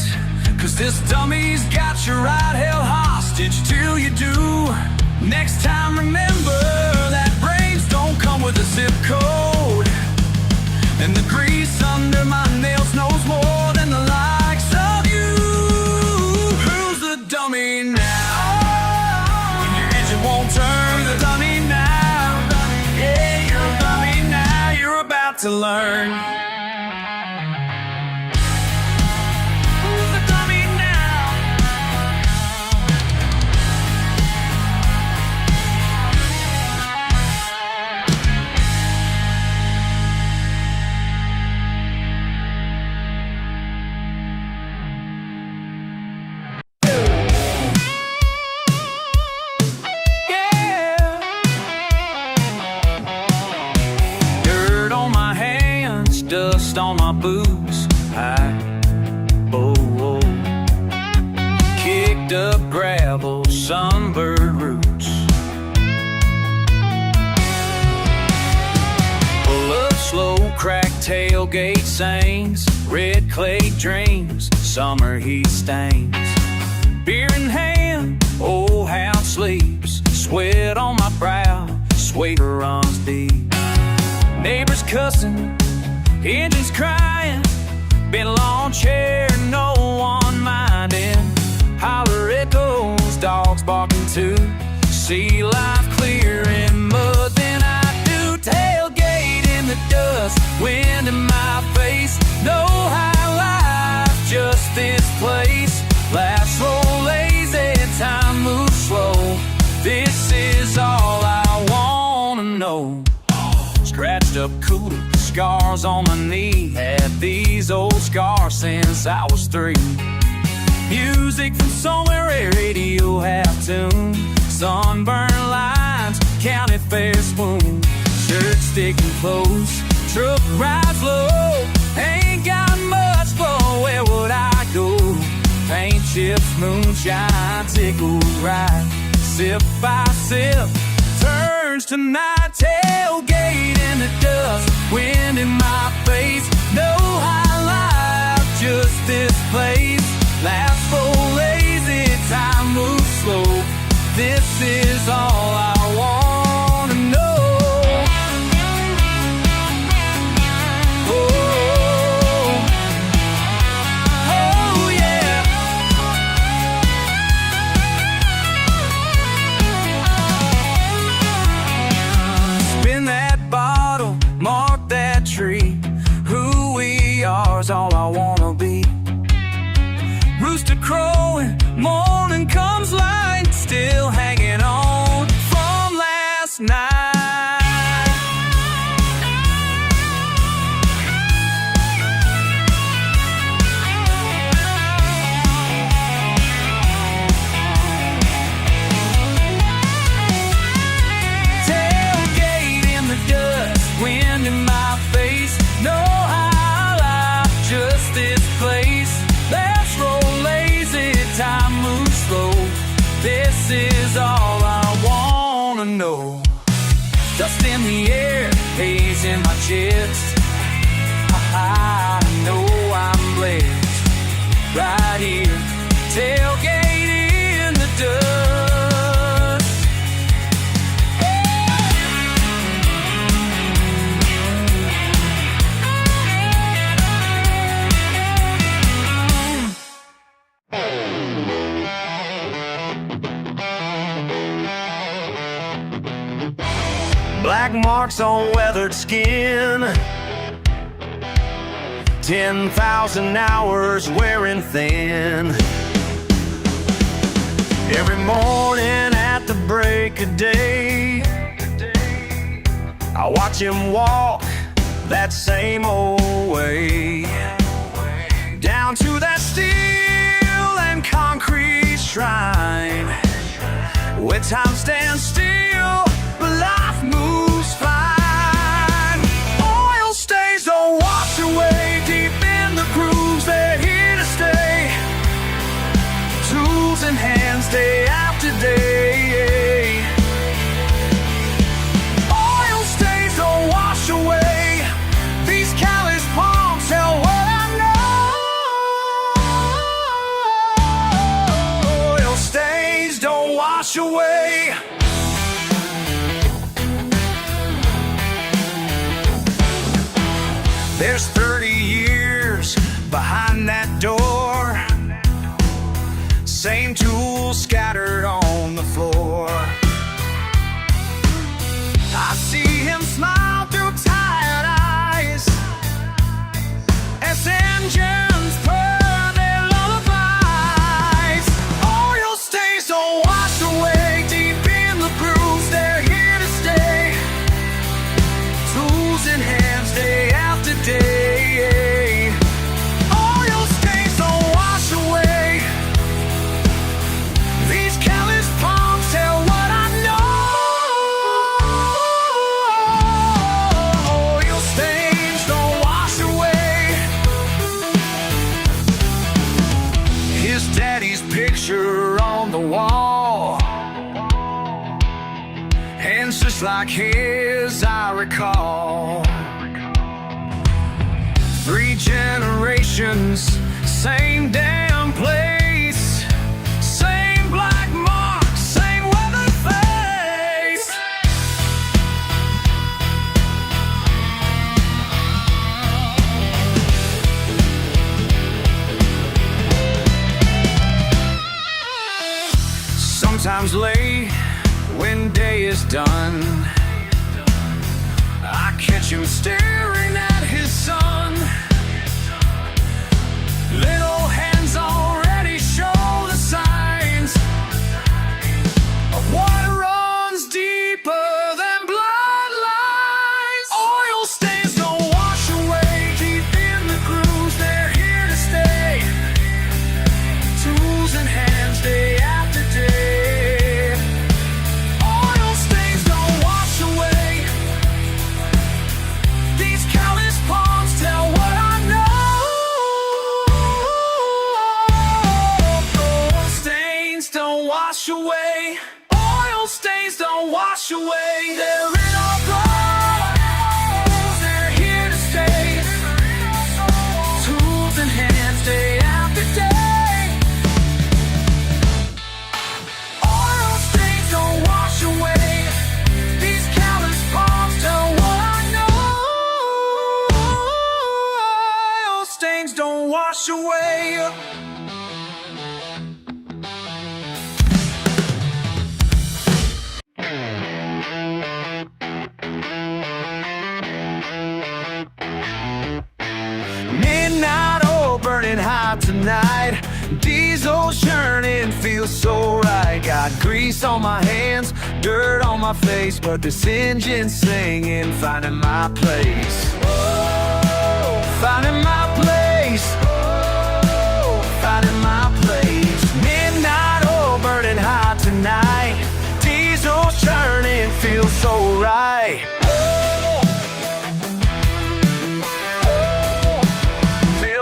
'cause this dummy's got you right held hostage till you do. Next time remember that brains don't come with a zip code, and the grease under my nails knows more than the likes of you. Who's the dummy now? When your engine won't turn, the dummy now. Yeah. to learn. Dust on my boots, kicked up gravel, sunbird roots. Pull up slow, crack tailgate sings, red clay dreams, summer heat stains. Beer in hand, old hound sleeps, sweat on my brow, swader runs deep. Neighbors cussing, engines crying, been a lawn chair, no one minding. Holler echoes, dogs barking too. See life clear in mud, then I do. Tailgate in the dust, wind in my face. No high life, just this place. Laughs roll lazy, time moves slow. This is all I wanna know. Scratched up cooler, scars on my knee. Had these old scars since I was 3. Music from somewhere, a radio half-tune. Sunburned lines, county fair spoon. Shirt sticking close, truck rides low. Ain't got much, but where would I go? Paint chips, moonshine, tickles right. Sip by sip, turns to night. Tailgate in the dust, wind in my face. No high life, just this place. Laughs so lazy, time moves slow. This is all I wanna know. Oh yeah. Spin that bottle, mark that tree. Who we are is all I wanna be. Rooster crowing, morning comes light. Still hanging on from last night. Tailgate in the dust, wind in my face. No high life, just this place. Let's roll lazy, time moves slow. This is all I wanna know. Dust in the air, haze in my chest. I know I'm blessed. Right here, tailgate in the dust. Black marks on weathered skin, 10,000 hours wearing thin. Every morning at the break of day, I watch him walk that same old way, down to that steel and concrete shrine, where time stands still, but life moves fine. Oil stains don't wash away, deep in the grooves, they're here to stay. Tools in hands, day after day. Oil stains don't wash away, these callous palms tell what I know. Oil stains don't wash away. There's 30 years behind that door, same tools scattered on the floor. I see him smile through tired eyes, wall. Hands just like his, I recall. 3 generations, same damn place, same black mark, same weathered face. Sometimes late, when day is done, I catch him staring at his son. Little hands already show the signs of water runs deeper than bloodlines. Oil stains don't wash away, deep in the grooves, they're here to stay. Tools and hands, day after day. Oil stains don't wash away. These callous palms tell what I know. Don't wash away. Oil stains don't wash away. They're in our clothes, they're here to stay. Tools and hands, day after day. Oil stains don't wash away. These callous palms tell what I know. Oil stains don't wash away. Midnight oil burning hot tonight. Diesel's churning, feels so right. Got grease on my hands, dirt on my face, but this engine's singing, finding my place. Oh, finding my place. Oh, finding my place. Midnight oil burning hot tonight. Diesel's churning, feels so right.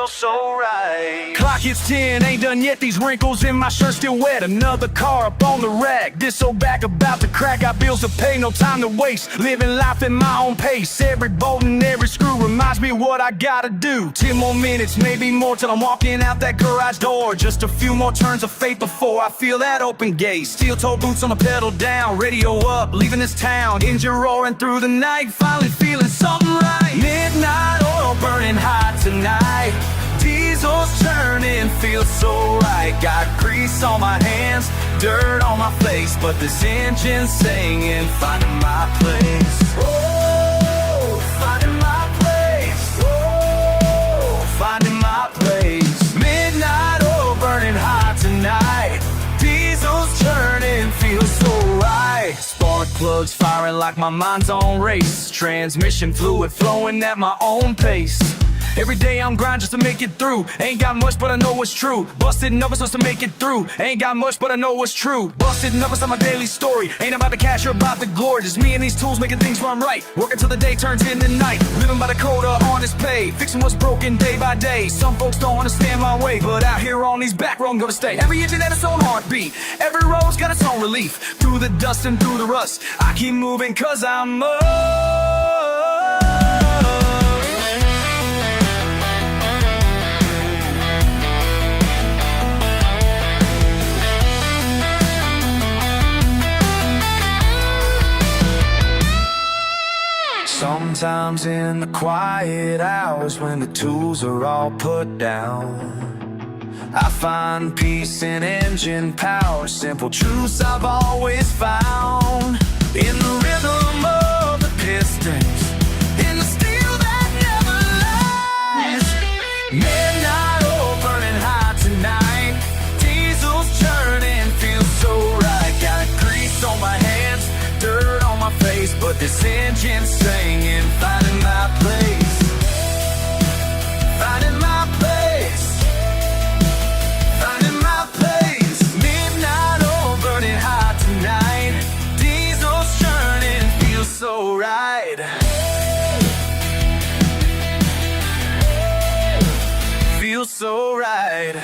So right. Clock hits 10, ain't done yet. These wrinkles in my shirt still wet. Another car up on the rack. This old back about to crack. Got bills to pay, no time to waste. Living life at my own pace. Every bolt and every screw reminds me what I gotta do. 10 more minutes, maybe more, till I'm walking out that garage door. Just a few more turns of fate before I feel that open gate. Steel-toe boots on the pedal down, radio up, leaving this town. Engine roaring through the night, finally feeling something right. Midnight oil burning hot tonight. Diesel's turning, feels so right. Got grease on my hands, dirt on my face, but this engine's singing, finding my place. Oh, finding my place. Oh, finding my place. Midnight oil burning hot tonight. Diesel's turning, feels so right. Spark plugs firing like my mind's on race. Transmission fluid flowing at my own pace. Every day I'm grinding just to make it through. Ain't got much, but I know it's true. Busted numbers just to make it through. Ain't got much, but I know it's true. Busted numbers on my daily story. Ain't about the cash or about the glory. Just me and these tools making things run right. Working till the day turns into night. Living by the code of honest pay. Fixing what's broken day by day. Some folks don't understand my way, but out here on these back roads I'm gonna stay. Every engine had its own heartbeat. Every road's got its own relief. Through the dust and through the rust, I keep moving cause I'm Sometimes in the quiet hours when the tools are all put down, I find peace in engine power, simple truths I've always found. In the rhythm of the pistons, in the steel that never lies. Midnight oil burning hot tonight. Diesel's churning, feels so right. Got grease on my hands, dirt on my face, but this engine's singing, finding my place. Finding my place. Finding my place. Midnight oil burning hot tonight. Diesel's churning, feels so right. Feels so right.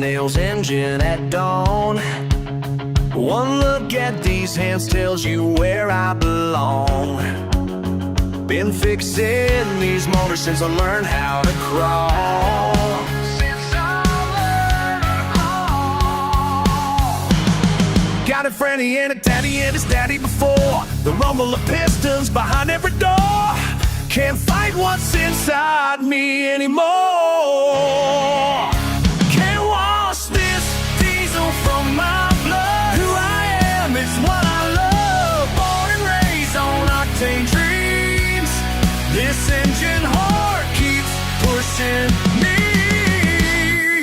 nails engine at dawn. One look at these hands tells you where I belong. Been fixing these motors since I learned how to crawl. Got a Franny and a daddy and his daddy before. The rumble of pistons behind every door. Can't fight what's inside me anymore. Can't wash this diesel from my blood. Who I am is what I love. Born and raised on octane dreams. This engine heart keeps pushing me.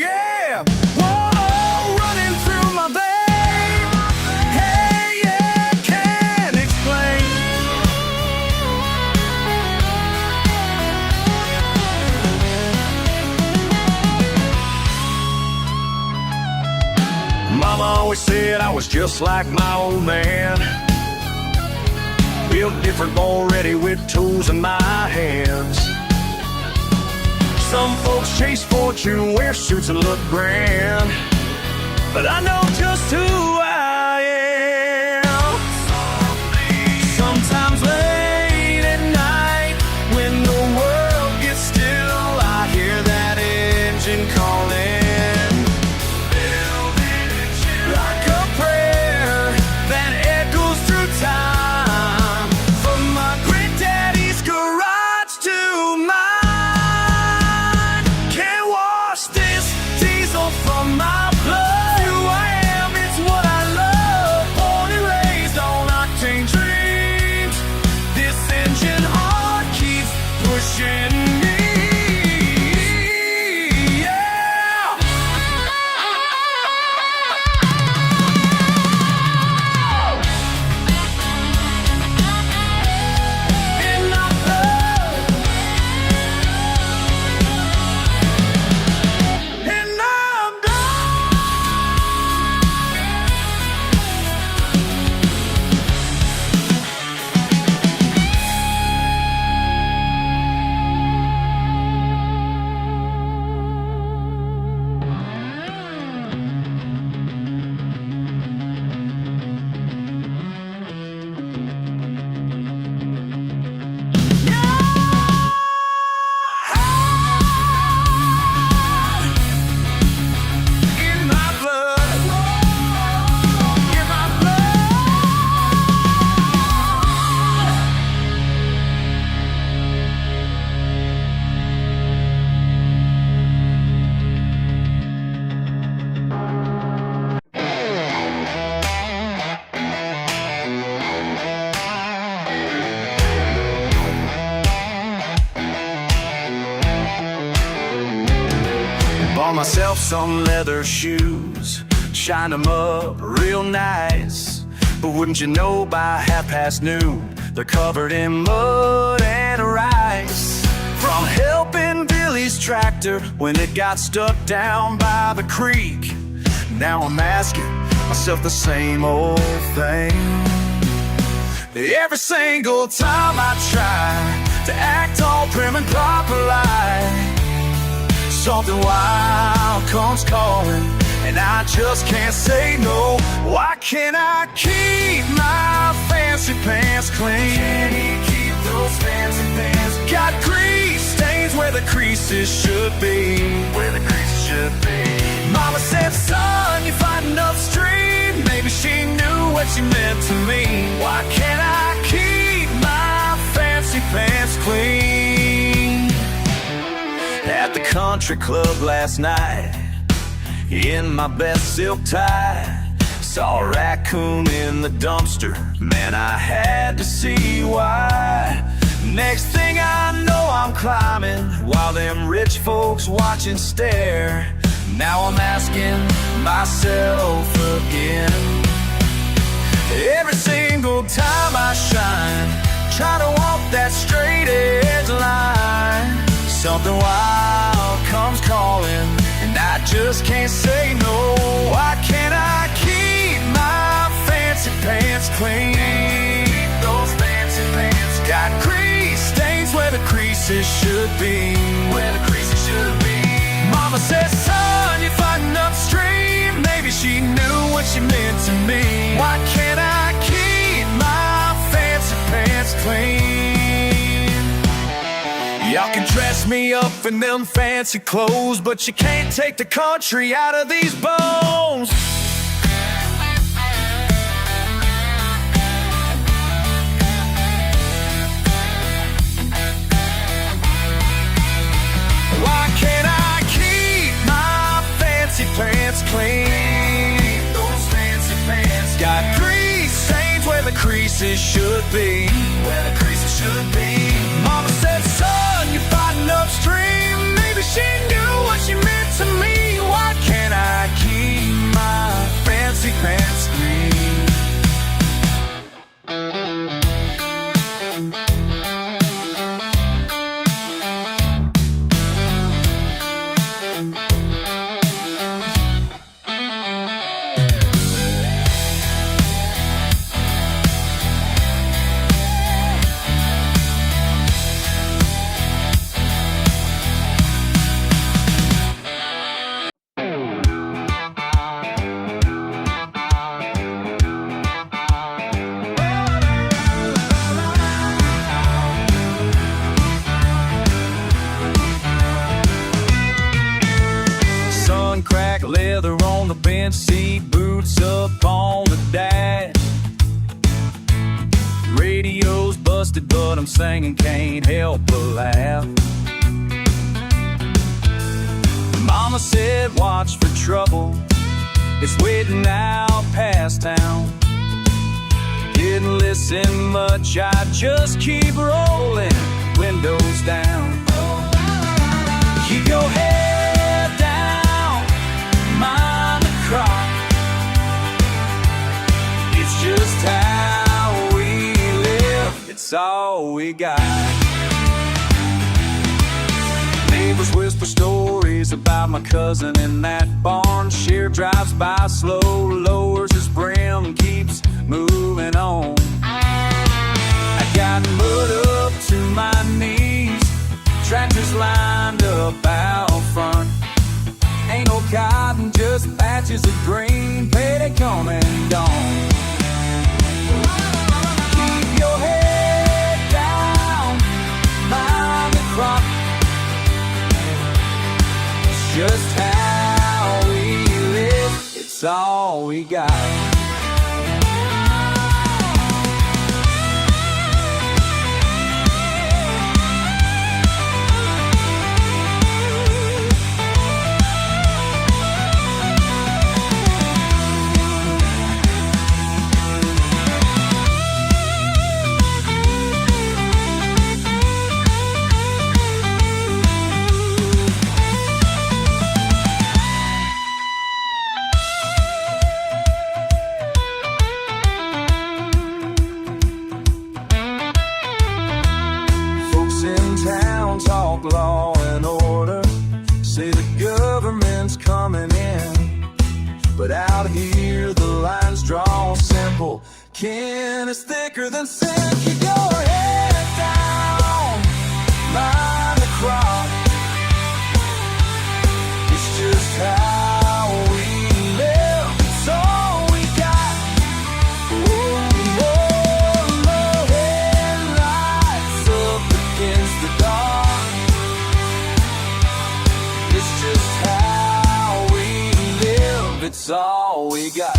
Yeah, whoa, running through my veins. Hey, yeah, can't explain. Mama always said I was just like my old man. Built different, already with tools in my hands. Some folks chase fortune, wear suits and look grand, but I know just who I am. Sometimes late at night, when the world gets still, I hear that engine calling. Like a prayer that echoes through time. From my granddaddy's garage to mine. Can't wash this diesel from my blood. Who I am is what I love. Born and raised on octane dreams. This engine heart keeps pushing me. Bought myself some leather shoes, shined them up real nice. But wouldn't you know, by noon, they're covered in mud and rice. From helping Billy's tractor when it got stuck down by the creek, now I'm asking myself the same old thing. Every single time I try to act all prim and proper like, something wild comes calling, and I just can't say no. Why can't I keep my fancy pants clean? Can you keep those fancy pants? Got grease stains where the creases should be. Where the creases should be. Mama said, son, you're fighting upstream. Maybe she knew what you meant to me. Why can't I keep my fancy pants clean? At the country club last night, in my best silk tie, saw a raccoon in the dumpster. Man, I had to see why. Next thing I know, I'm climbing while them rich folks watching stare. Now I'm asking myself again. Every single time I shine, try to walk that straight edge line, something wild comes calling, and I just can't say no. Why can't I keep my fancy pants clean? Keep those fancy pants. Got grease stains where the creases should be. Where the creases should be. Mama says, son, you're fighting upstream. Maybe she knew what she meant to me. Why can't I keep my fancy pants clean? Y'all can dress me up in them fancy clothes, but you can't take the country out of these bones. Why can't I keep my fancy pants clean? Those fancy pants got grease stains where the creases should be. Where the creases should be. Mama said, son, you're fighting upstream. Maybe she knew what she meant to me. Why can't I keep my fancy pants clean? Crack leather on the bench seat, boots up on the dash. Radio's busted, but I'm singing, can't help but laugh. Mama said, watch for trouble, it's waiting out past town. Didn't listen much, I just keep rolling, windows down. Keep your head down, mind the crop. It's just how we live, it's all we got. Neighbors whisper stories about my cousin in that barn. Sheriff drives by slow, lowers his brim, keeps moving on. I got mud up to my knees, tractors lined up out front. Ain't no cotton, just patches of green, payday come and gone. Keep your head down, mind the crop. It's just how we live, it's all we got. Talk law and order, say the government's coming in, but out here the lines draw simple. Kin is thicker than sin. Keep your head down, mind the crop. It's just how we live, it's all we got. Oh, oh, headlights up against the dark. It's all we got.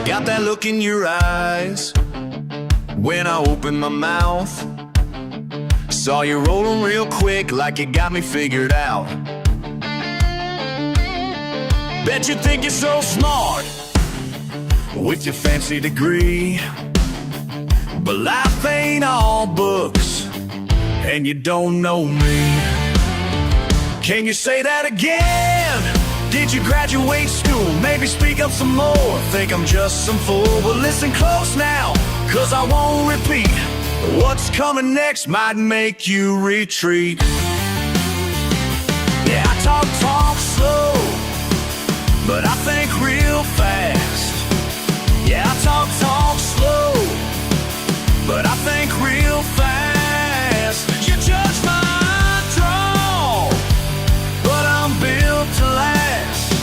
Got that look in your eyes when I opened my mouth. Saw you rolling real quick like you got me figured out. Bet you think you're so smart with your fancy degree. But life ain't all books, and you don't know me. Can you say that again? Did you graduate school? Maybe speak up some more. Think I'm just some fool? Well, listen close now, 'cause I won't repeat. What's coming next might make you retreat. Yeah, I talk slow, but I think real fast. Yeah, I talk slow, but I think real fast. You judge my draw, but I'm built to last.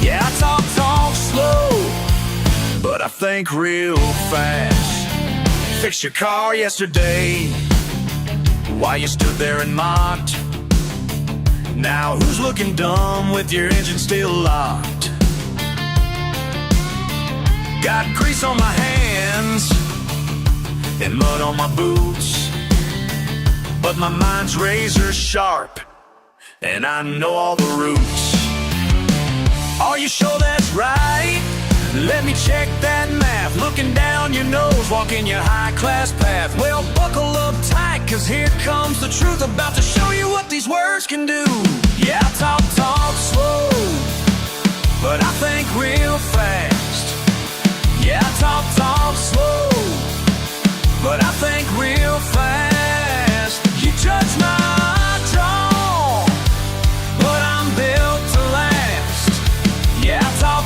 Yeah, I talk slow, but I think real fast. Fixed your car yesterday while you stood there and mocked. Now who's looking dumb with your engine still locked? Got grease on my hands and mud on my boots, but my mind's razor sharp and I know all the routes. Are you sure that's right? Let me check that math. Looking down your nose, walking your high-class path. Well, buckle up tight, 'cause here comes the truth. About to show you what these words can do. Yeah, I talk slow, but I think real fast. Yeah, I talk slow, but I think real fast. You judge my draw, but I'm built to last. Yeah, I talk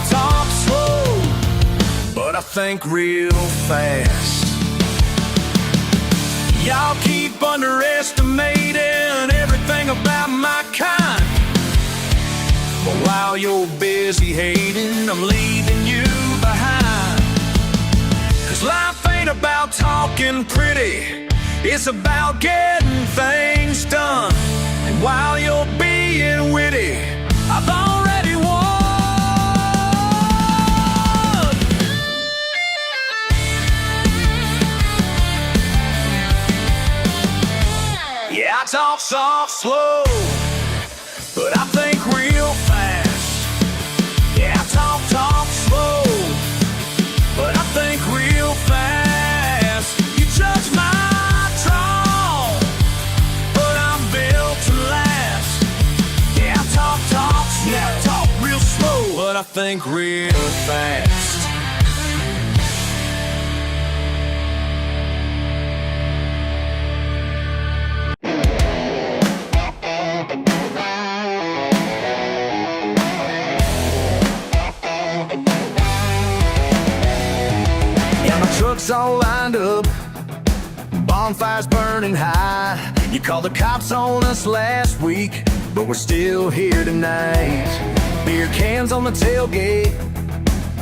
slow, but I think real fast. Y'all keep underestimating everything about my kind, but while you're busy hating, I'm leaving you behind. 'Cause life ain't about talking pretty, it's about getting things done. And while you're being witty, I've already won. Yeah, I talk slow, but I think real fast. Yeah, I talk slow, but I think real fast. You judge my draw, but I'm built to last. Yeah, I talk real slow, but I think real fast. Trucks all lined up, bonfires burning high. You called the cops on us last week, but we're still here tonight. Beer cans on the tailgate,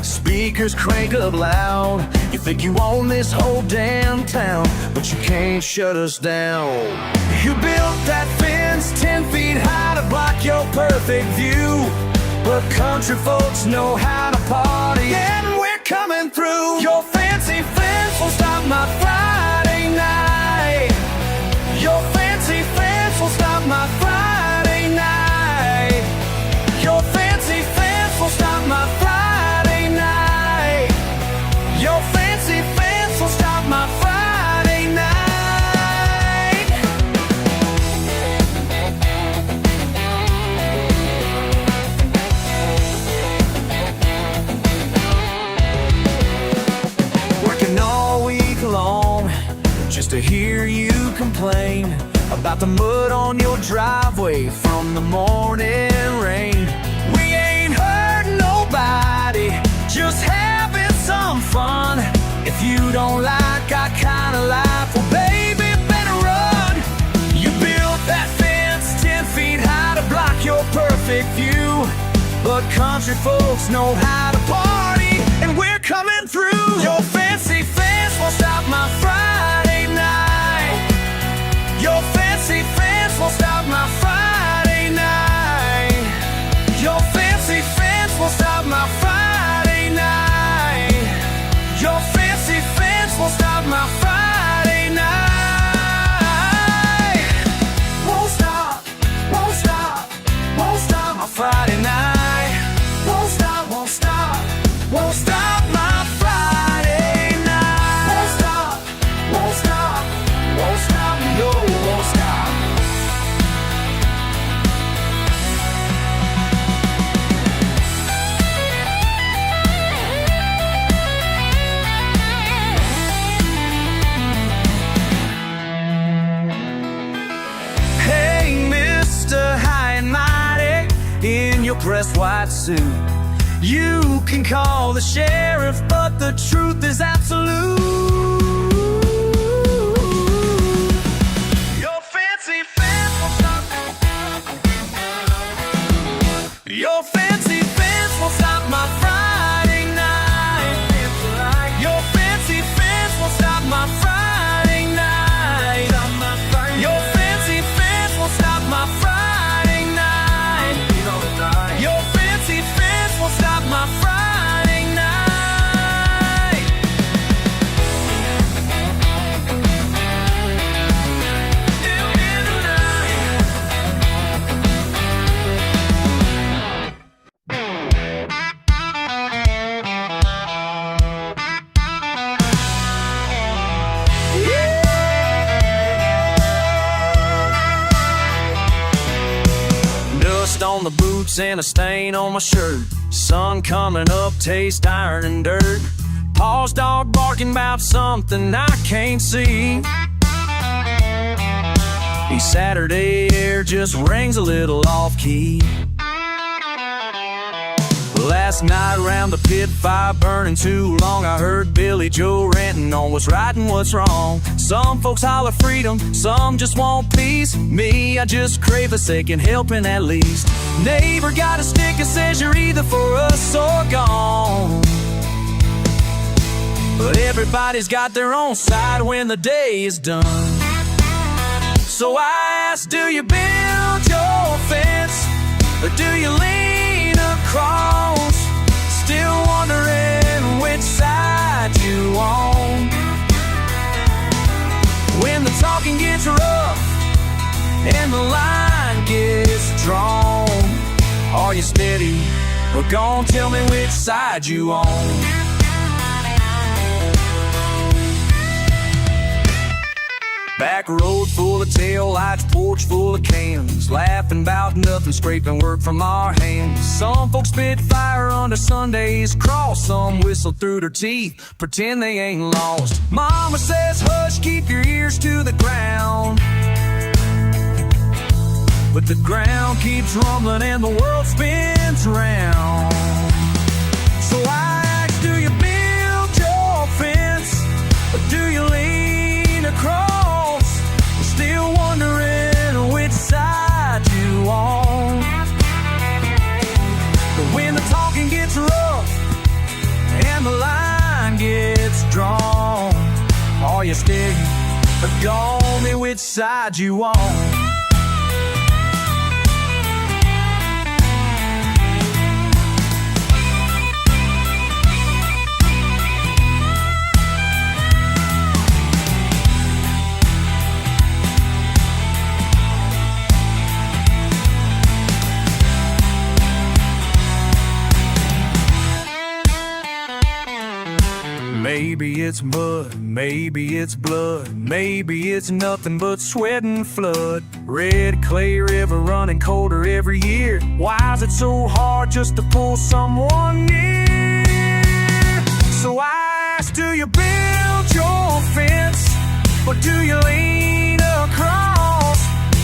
speakers crank up loud. You think you own this whole damn town, but you can't shut us down. You built that fence 10 feet high to block your perfect view, but country folks know how to party, and we're coming through. Your fancy fence will stop my Friday night. Your fancy fence will stop my Friday night. Your fancy fence will stop my Friday night. Your fancy fence will stop my Friday night. Working all week long just to hear you complain about the mud on your driveway from the morning rain. We ain't hurting nobody, just having some fun. If you don't like our kind of life, well baby, better run. You built that fence 10 feet high to block your perfect view, but country folks know how to party, and we're coming through. Your fancy fence won't stop my Friday night. Your fancy fence won't stop my Friday night. Your fancy fence won't stop my Friday night. Your fancy fence won't stop my Friday night. Won't stop, won't stop, won't stop my Friday night. Won't stop, won't stop, won't stop my Friday night. Won't stop, dressed white suit. You can call the sheriff, but the truth is absolute. Your fancy fence will stop. Your fancy fence will stop my Friday night. Your fancy fence will stop my Friday night. Your fancy fence will stop my Friday night. Your fancy fence will stop my Friday night. Dust on the boots and a stain on my shirt. Sun coming up, taste iron and dirt. Pa's dog barking about something I can't see. These Saturday air just rings a little off-key. Last night around the pit fire burning too long, I heard Billy Joe ranting on what's right and what's wrong. Some folks holler freedom, some just want peace. Me, I just crave a second helping at least. Neighbor got a stick that says you're either for us or gone. But everybody's got their own side when the day is done. So I ask, do you build your fence, or do you lean across? Still wondering which side you on. When the talking gets rough and the line gets drawn, are you steady, or gon' tell me which side you on? Back road full of tail lights, porch full of cans, laughing about nothing, scraping work from our hands. Some folks spit fire under Sunday's cross, some whistle through their teeth, pretend they ain't lost. Mama says hush, keep your ears to the ground, but the ground keeps rumbling and the world spins round. So I ask, do you build your fence, or do you lean across? Still wondering which side you on. But when the talking gets rough and the line gets drawn, are you steady, or tell me which side you on? Maybe it's mud, maybe it's blood, maybe it's nothing but sweat and flood. Red clay river running colder every year. Why is it so hard just to pull someone near? So I ask, do you build your fence, or do you lean across?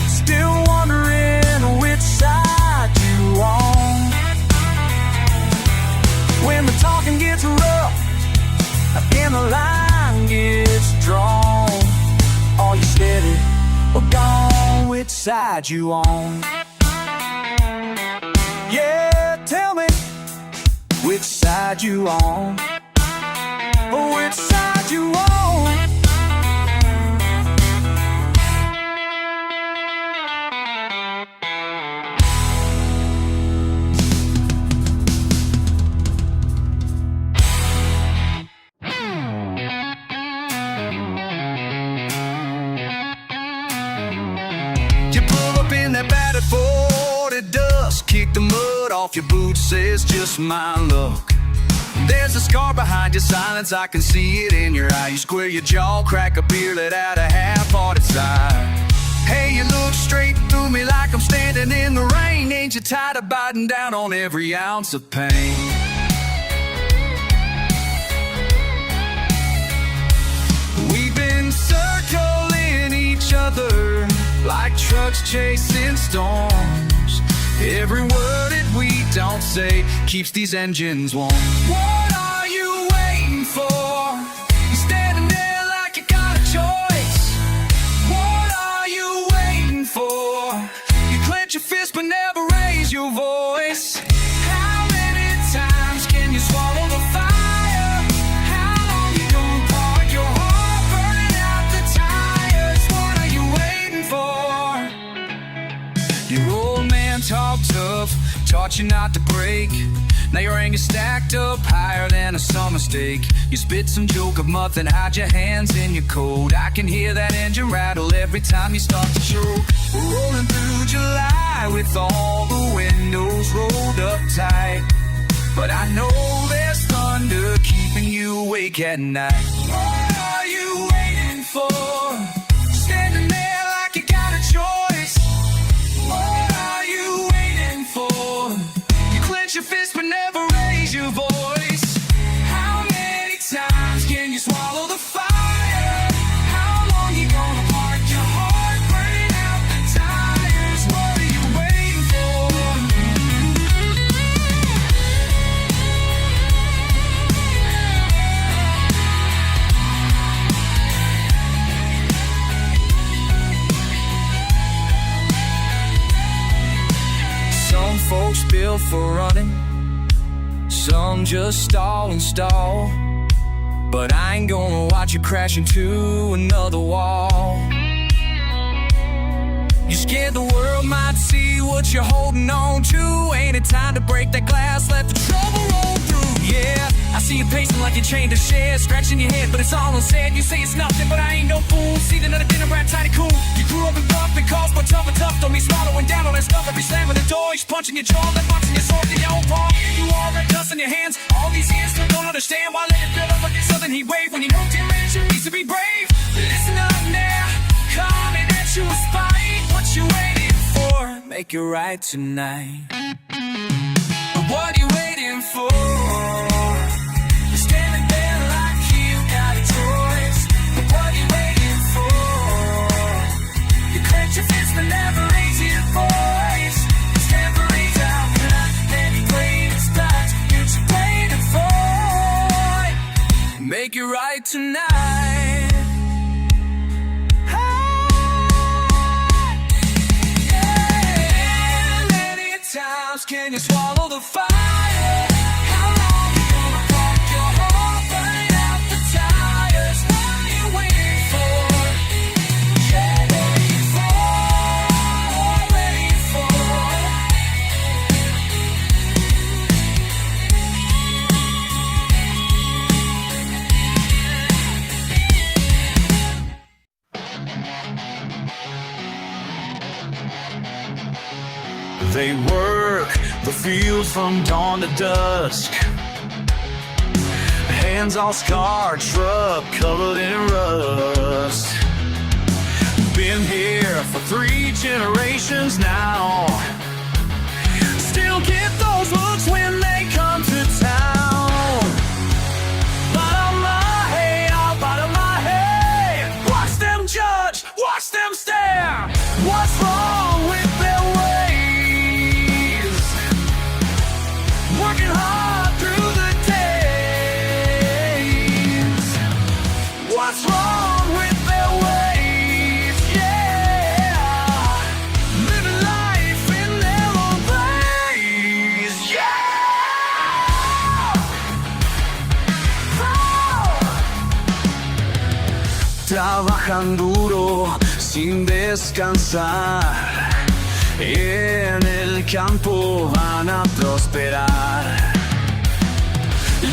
Still wondering which side you on. When the talking gets rough and the line gets drawn, are you steady, or gone, which side you on? Yeah, tell me which side you on, or which side you on. That battered Ford at dusk, kick the mud off your boots, says just my luck. There's a scar behind your silence, I can see it in your eye. You square your jaw, crack a beer, let out a half-hearted sigh. Hey, you look straight through me like I'm standing in the rain. Ain't you tired of biting down on every ounce of pain? We've been circling each other like trucks chasing storms. Every word that we don't say keeps these engines warm. What are you waiting for? You're standing there like you got a choice. What are you waiting for? You clench your fist but never raise your voice. How many times can you swallow the fire? How long you gonna park your heart, burning out the tires? What are you waiting for? Your old man talked tough, taught you not to break. Now your anger stacked up higher than a summer steak. You spit some joke of mouth and hide your hands in your coat. I can hear that engine rattle every time you start to choke. We're rolling through July with all the windows rolled up tight, but I know there's thunder keeping you awake at night. What are you waiting for? Standing there like you got a choice. What are you waiting for? You clench your fist but never raise your voice. How many times can you swallow the fire? How long you gonna park your heart, burning out the tires? What are you waiting for? Some folks built for running, some just stall and stall. But I ain't gonna watch you crash into another wall. You're scared the world might see what you're holding on to. Ain't it time to break that glass, let the trouble roll through? Yeah, I see you pacing like you're chained to shed, scratching your head, but it's all unsaid. You say it's nothing, but I ain't no fool. See another dinner rat, tiny cool. You grew up in buff and calls, but tough and tough. Don't be swallowing down all that stuff. Every slamming the door, he's punching your jaw, that boxing your sword in your own palm. You all red dust in your hands. All these years still don't understand why let it build up like it's something he waved when he moved him in. You needs to be brave. Listen up now, coming at you with spite. What you waiting for? Make it right tonight. But what you waiting for? You're standing there like you got a choice. But what you waiting for? You clench your fist but never raise your voice. It's temporary's out now, then you play the stars. What you waiting for? Make it right tonight. Times can you swallow the fire? How long you gonna park your heart, burning out the tires? What are you waiting for? Yeah, waiting for. They work the fields from dawn to dusk. Hands all scarred, truck covered in rust. Been here for 3 generations now. Still get those looks when they come to town. Bottom my hay, out bottom my hay. Watch them judge, watch them stare. What's wrong with their ways? Working hard through the days. What's wrong with their ways? Yeah, living life in their own ways. Yeah. Trabajan duro sin descansar. En el campo van a prosperar.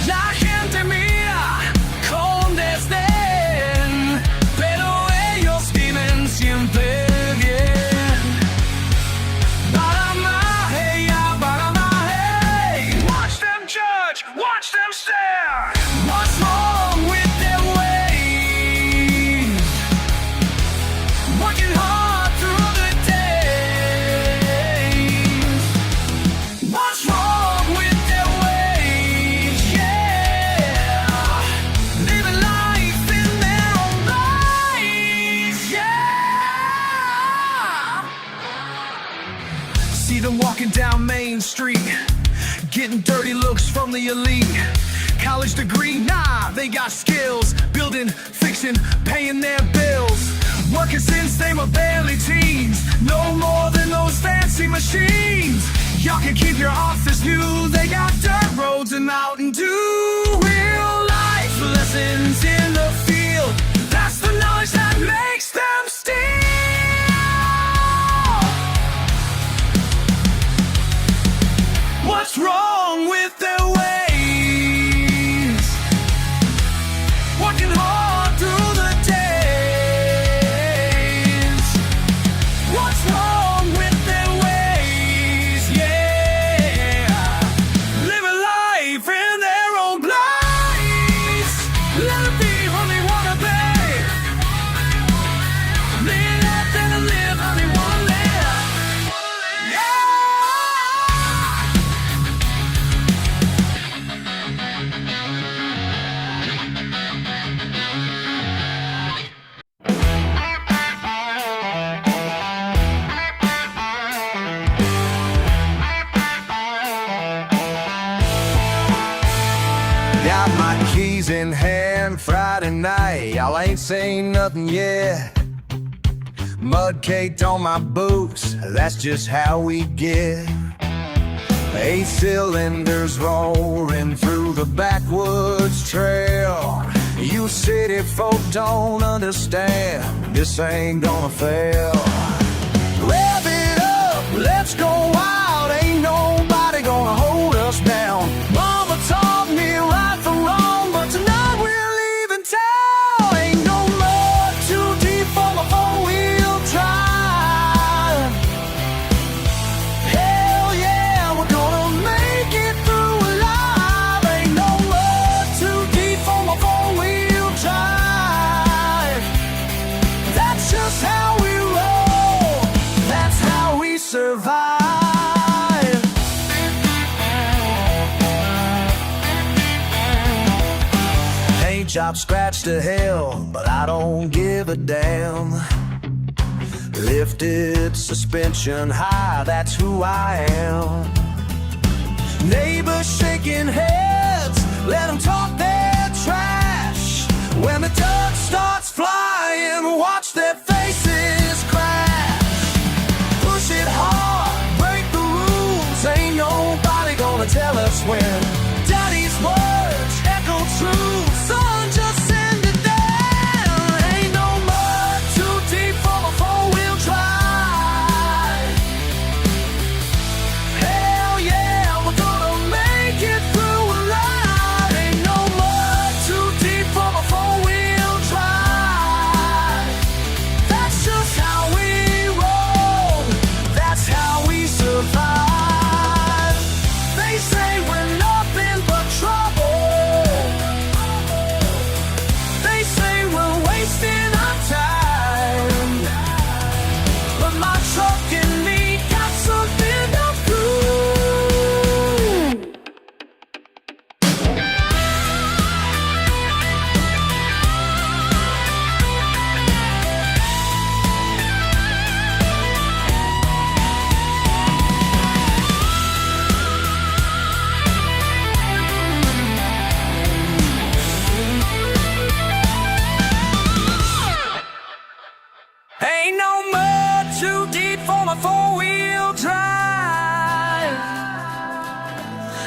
La gente mira con desdén, pero ellos viven siempre bien. Baramaje, ya baramaje. Watch them judge, watch them stare. What's wrong with their ways? Working hard through the days. What's wrong with their ways? Yeah. see them walking down Main Street, getting dirty looks from the elite. College degree, nah, they got skills, building, fixing, paying their bills. Working since they were barely teens, no more than those fancy machines. Y'all can keep your office new, they got dirt roads and Mountain Dew. Real life lessons in the field, that's the knowledge that makes them steal. What's wrong with their ways? Working hard through the days. What's wrong with their ways? Yeah, living life in their own place. Let it be, honey, wanna be. Live and live, honey, wanna live. Yeah. Got my keys in hand Friday night, y'all ain't saying nothing yet. Mud caked on my boots, that's just how we get. 8 cylinders roaring through the backwoods trail. You city folk don't understand, this ain't gonna fail. Rev it up, let's go wild, ain't nobody gonna hold us down. Mama taught me right from wrong, but tonight we're leaving town. Ain't no mud too deep for my four-wheel drive. Hell yeah, we're gonna make it through alive. Ain't no mud too deep for my four-wheel drive. That's just how we roll, that's how we survive. Paint job scratched to hell, but I don't give a damn. Lifted suspension high, that's who I am. Neighbors shaking heads, let them talk their trash. When the dirt starts flying, watch their faces crash. Push it hard, break the rules, ain't nobody gonna tell us when. Daddy's words echo true, son, just send it down. Ain't no mud too deep for a four-wheel drive. Hell yeah, we're gonna make it through alive. Ain't no mud too deep for a four-wheel drive. That's just how we roll, that's how we survive. They say we're nothing but trouble. They say we're wasting our time. But my truck and me got something to prove. Ain't no mud too deep for my four-wheel drive.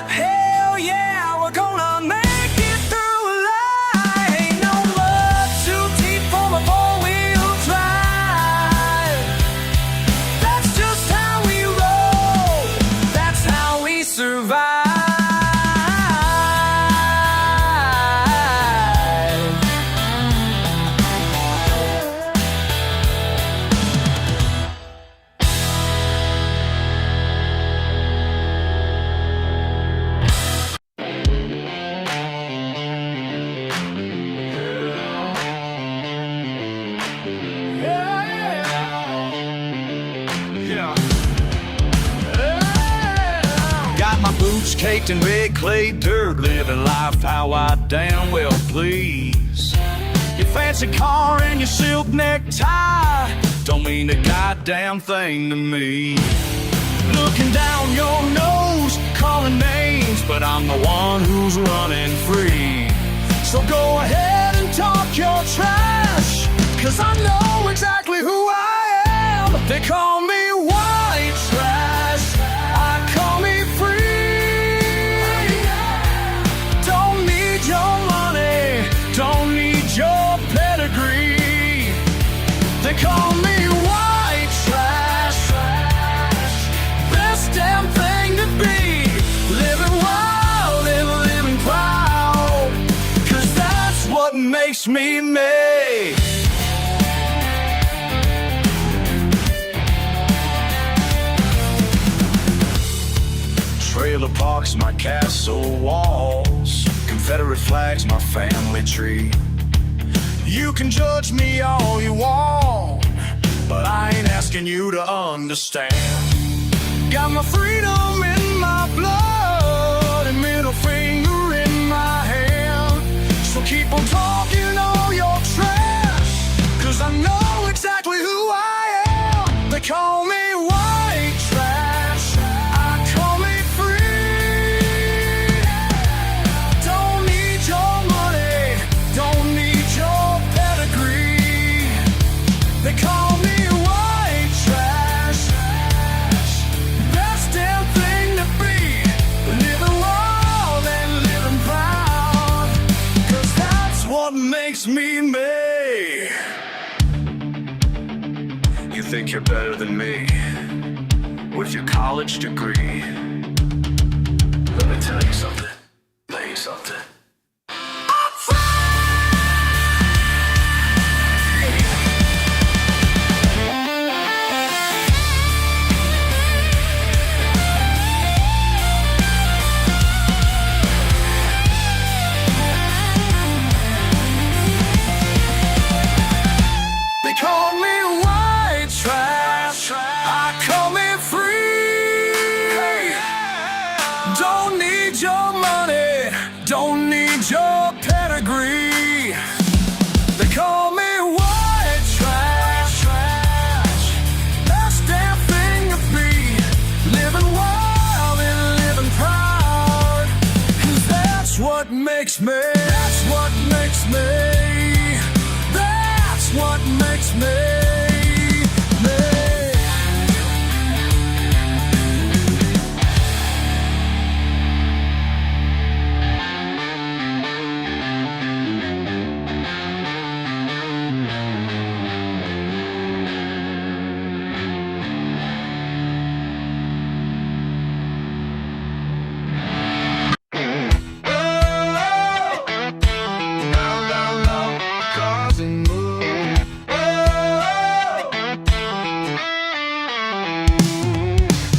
Hell yeah, we're gonna make it through alive. Ain't no mud too deep for my four-wheel drive. That's just how we roll, that's how we survive. Got my boots caked in red clay dirt, living life how I damn well please. Your fancy car and your silk necktie don't mean a goddamn thing to me. looking down your nose, calling names, but I'm the one who's running free. So go ahead and talk your trash, 'cause I know exactly who I am. They call me white trash, I call me free. Don't need your money, don't need your pedigree. They call me white trash, best damn thing to be. Living wild and living proud, 'cause that's what makes me me. Trailer parks, my castle walls, Confederate flags, my family tree. You can judge me all you want, but I ain't asking you to understand. Got my freedom in my blood and middle finger in my hand. So keep on talking all your trash, 'cause I know exactly who I am. They call me white trash, I call me free. Don't need your money, don't need your pedigree. They call me white trash, best damn thing to be. Living wild and living proud, 'cause that's what makes me me. You think you're better than me with your college degree? Let me tell you something, tell you something. They call me white trash, I call me free. Don't need your money, don't need your pedigree. They call me white trash, best damn thing to be. Living wild and living proud, 'cause that's what makes me. That's what makes me. That's what makes me me.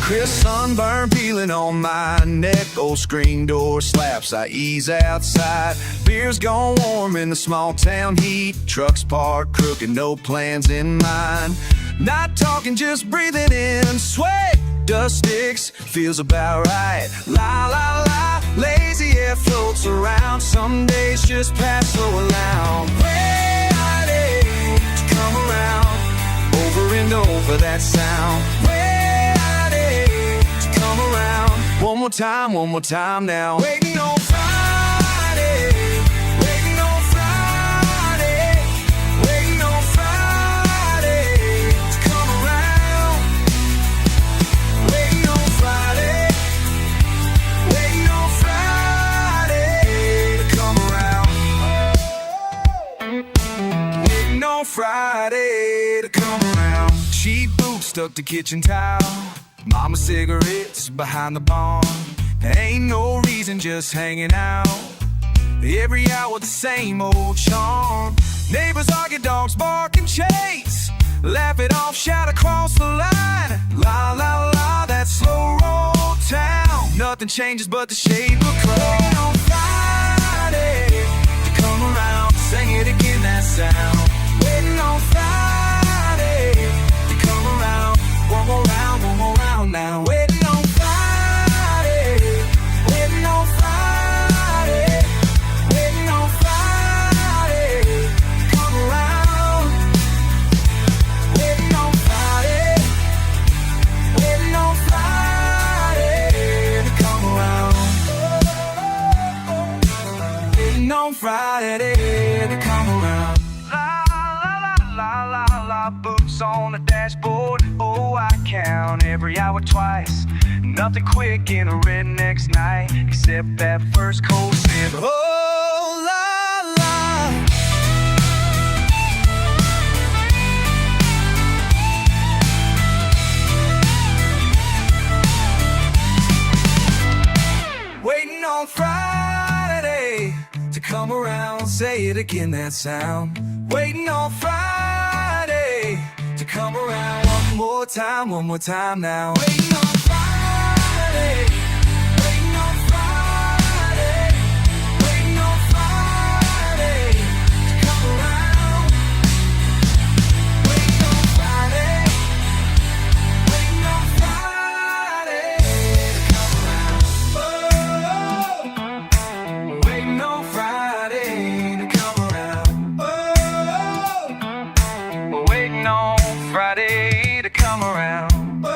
Crisp sunburn peeling on my neck, old screen door slaps, I ease outside. Beer's gone warm in the small town heat, trucks parked crooked, no plans in mind. Not talking, just breathing in sweat, dust sticks, feels about right. La la la, lazy air floats around, some days just pass so loud. Ready to come around, over and over that sound. One more time now. Waiting on Friday, waiting on Friday, waiting on Friday to come around. Waiting on Friday, waiting on Friday to come around. Waiting on Friday to come around. Cheap boots stuck to kitchen towel, mama cigarettes behind the barn. Ain't no reason, just hanging out. Every hour the same old charm. Neighbors argue, dogs bark and chase. Laugh it off, shout across the line. La la la, that slow roll town. Nothing changes but the shape of crow. On Friday to come around, sing it again, that sound. Waiting on Friday to come around. One more round now. Waiting on Friday, waiting on Friday, waiting on Friday, come around. Waiting on Friday, waiting on Friday. every hour twice. Nothing quick in a redneck's night, except that first cold sip. Oh, la, la. Waiting on Friday to come around. Say it again, that sound. Waiting on Friday to come around. One more time now. Waiting on Friday. Waiting on Friday. Waiting on Friday to come around. Waiting on Friday. Waiting on Friday to come around. Oh, waiting on Friday to come around. Oh, waiting on Friday to come around. Oh,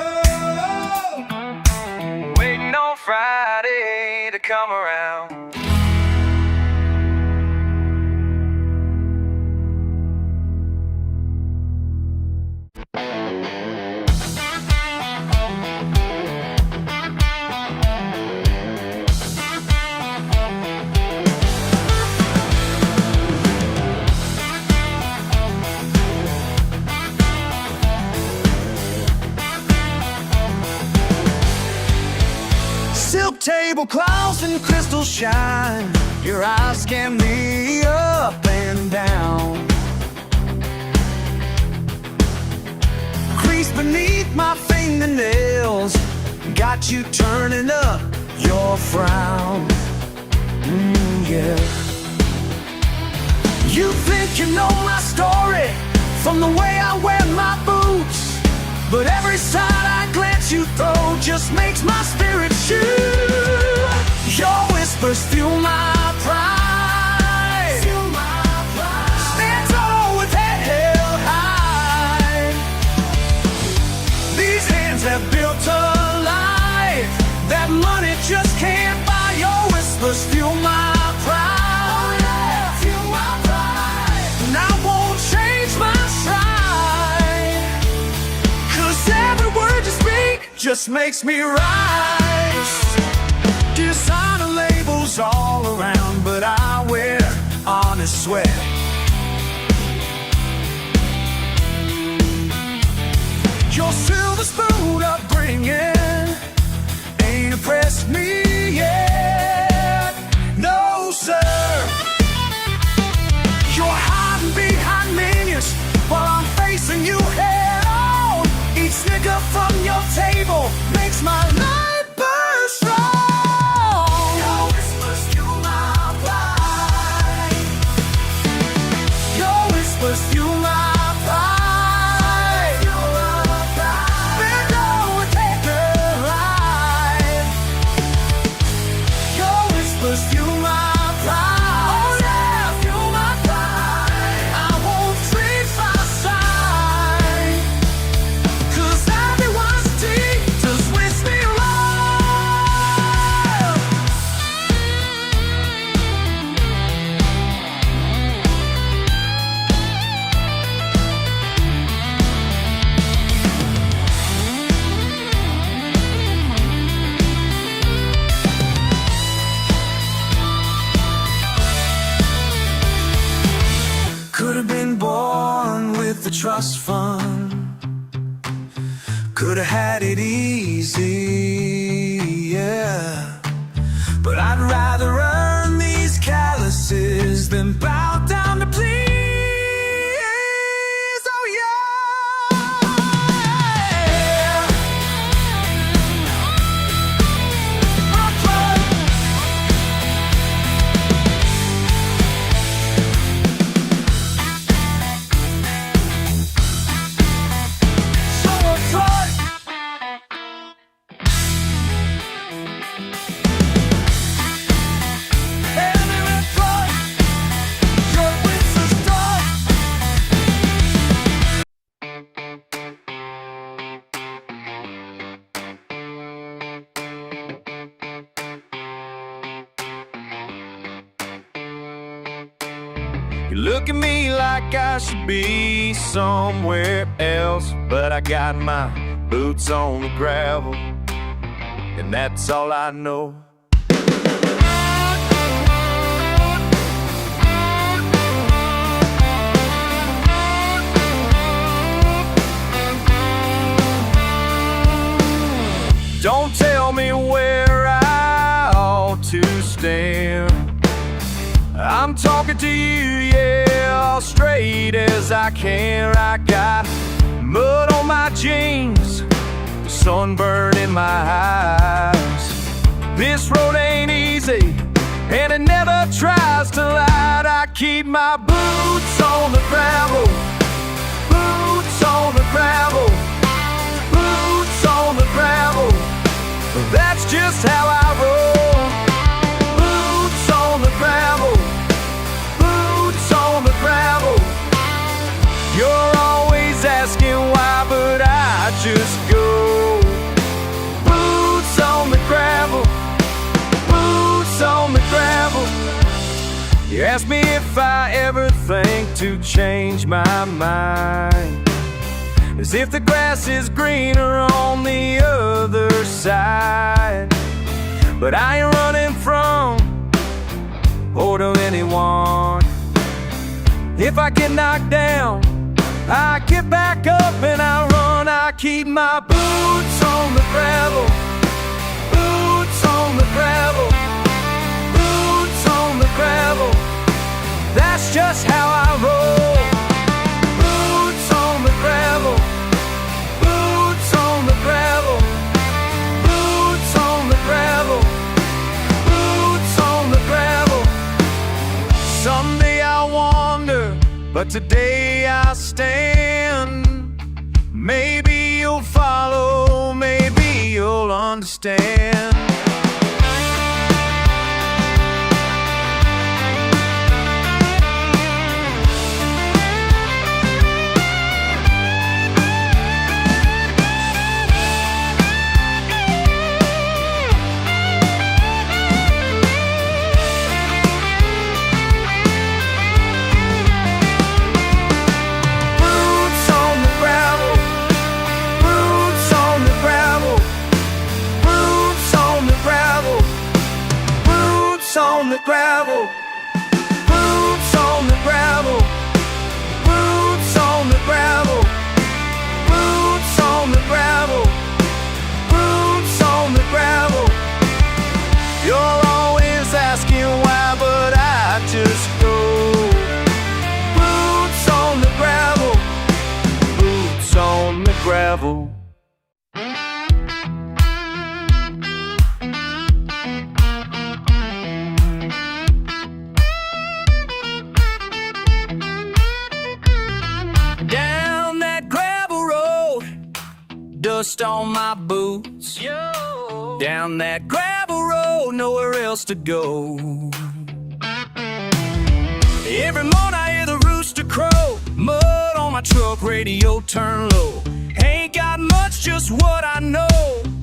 waiting on Friday to come around. Silk tablecloths and crystal shine. Your eyes scan me up and down. Crease beneath my fingernails got you turning up your frown. Yeah. You think you know my story from the way I wear my boots, but every side I glance you throw just makes my spirit shoot. Your whispers fuel my pride. Fuel my pride. Stand tall with head held high. These hands have built a life that money just can't buy. Your whispers fuel my pride. Oh yeah, fuel my pride. And I won't change my stride, 'cause every word you speak just makes me rise. Designer labels all around, but I wear honest sweat. Your silver spoon upbringing ain't impressed me yet. No, sir. You're hiding behind menus while I'm facing you head on. Each snicker from your table makes my life burn strong. Your whispers fuel my pride. Your whispers fuel my pride. Bend low and take the ride. Your whispers fuel my pride. Oh yeah, fuel my pride. I won't change my side, 'cause everyone's teeth just wish me wrong. Could have been born with the trust fund. Could have had it easy, yeah. But I'd rather earn these calluses than bow down to please. Oh yeah. Rock, rock. So try. You look at me like I should be somewhere else, but I got my boots on the gravel, and that's all I know. Don't tell me where I ought to stand. I'm talking to you, yeah, straight as I can. I got mud on my jeans, sunburn in my eyes. This road ain't easy, and it never tries to lie. I keep my boots on the gravel, boots on the gravel, boots on the gravel. That's just how I roll. Boots on the gravel, boots on the gravel. You're always asking why, but I just go. Boots on the gravel, boots on the gravel. You ask me if I ever think to change my mind, as if the grass is greener on the other side. But I ain't running from or to anyone. If I get knocked down, I get back up and I run. I keep my boots on the gravel, boots on the gravel, boots on the gravel. That's just how I roll. Boots on the gravel, boots on the gravel, boots on the gravel, boots on the gravel. Someday I'll wander, but today I stand. Maybe you'll follow, maybe you'll understand. On the gravel, boots on the gravel, boots on the gravel, boots on the gravel, boots on the gravel. You're always asking why, but I just go. Boots on the gravel, boots on the gravel. Dust on my boots, yo. Down that gravel road, nowhere else to go. Every morning I hear the rooster crow, mud on my truck, radio turn low. Ain't got much, just what I know.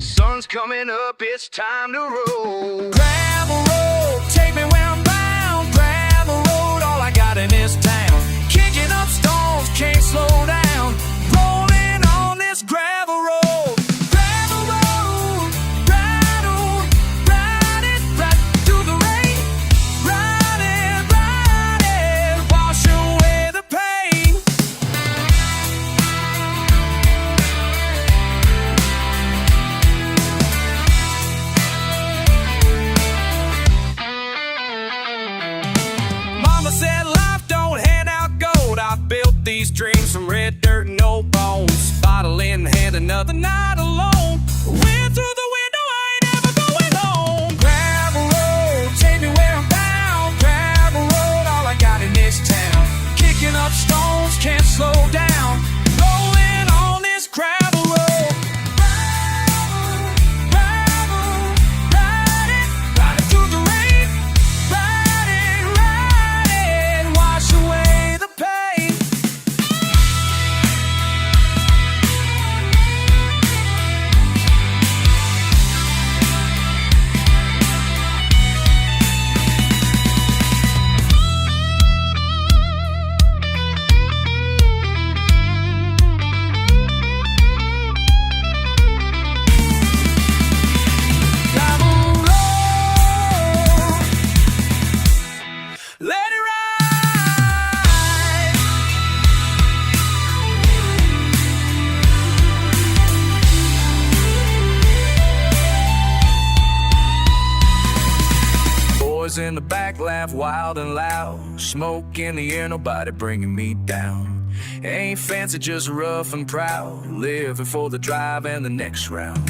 Sun's coming up, it's time to roll. Gravel road, take me where I'm bound. Gravel road, all I got in this town. Kicking up stones, can't slow down. Rolling on this gravel road. These dreams from red dirt and old bones. Bottle in hand, another night alone. Wind through the window, I ain't ever going home. Gravel road, take me where I'm bound. Gravel road, all I got in this town. Kicking up stones, can't slow down. Rolling on this gravel road. the back, laugh wild and loud. Smoke in the air, nobody bringing me down. Ain't fancy, just rough and proud. Living for the drive and the next round.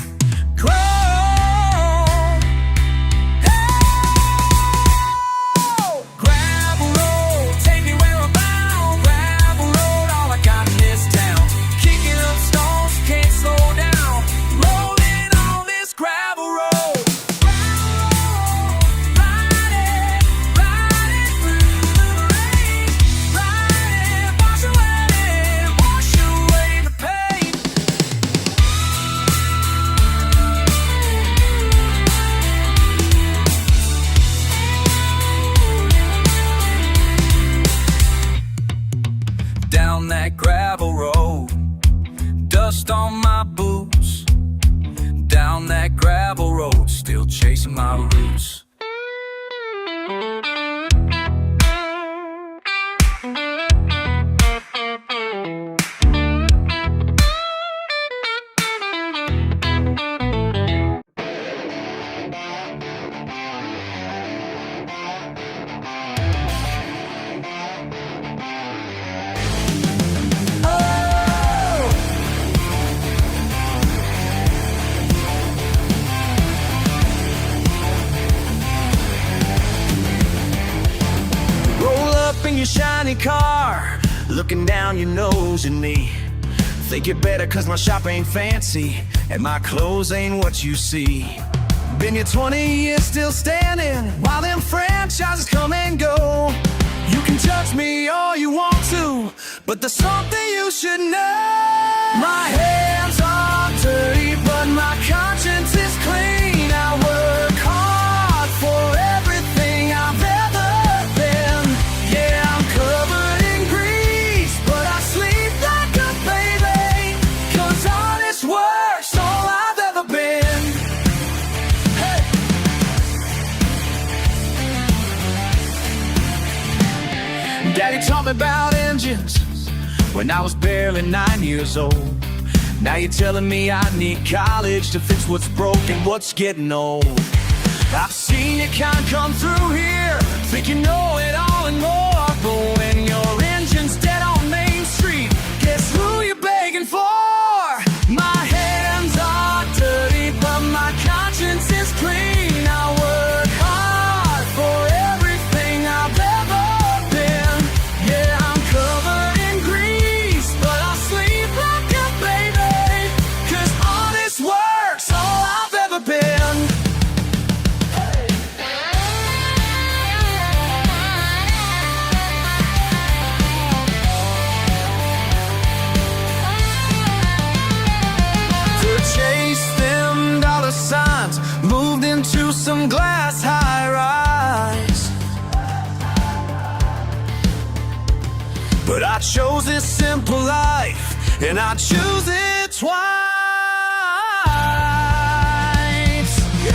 Down that gravel road, dust on my boots. Down that gravel road, still chasing my roots. In your shiny car, looking down your nose at me. Think you're better cause my shop ain't fancy and my clothes ain't what you see. Been here 20 years still standing while them franchises come and go. You can judge me all you want to, but there's something you should know. My hands are dirty but my conscience is clean. I work hard for everything I've ever been. Yeah, I'm covered in grease, but I sleep like a baby, cause honest work's all I've ever been. Hey. Daddy taught me about engines when I was barely 9 years old. Now you're telling me I need college to fix what's broken, what's getting old. I've seen your kind come through here, think you know it all and more. But when your engine's dead on Main Street, guess who you're begging for? My hands are dirty, but my conscience is clean. I work hard for everything I've ever been. Yeah, I'm covered in grease, but I sleep like a baby, cause honest work's all I've ever been. Signs, moved into some glass high-rise. But I chose this simple life, and I choose it twice. Yeah!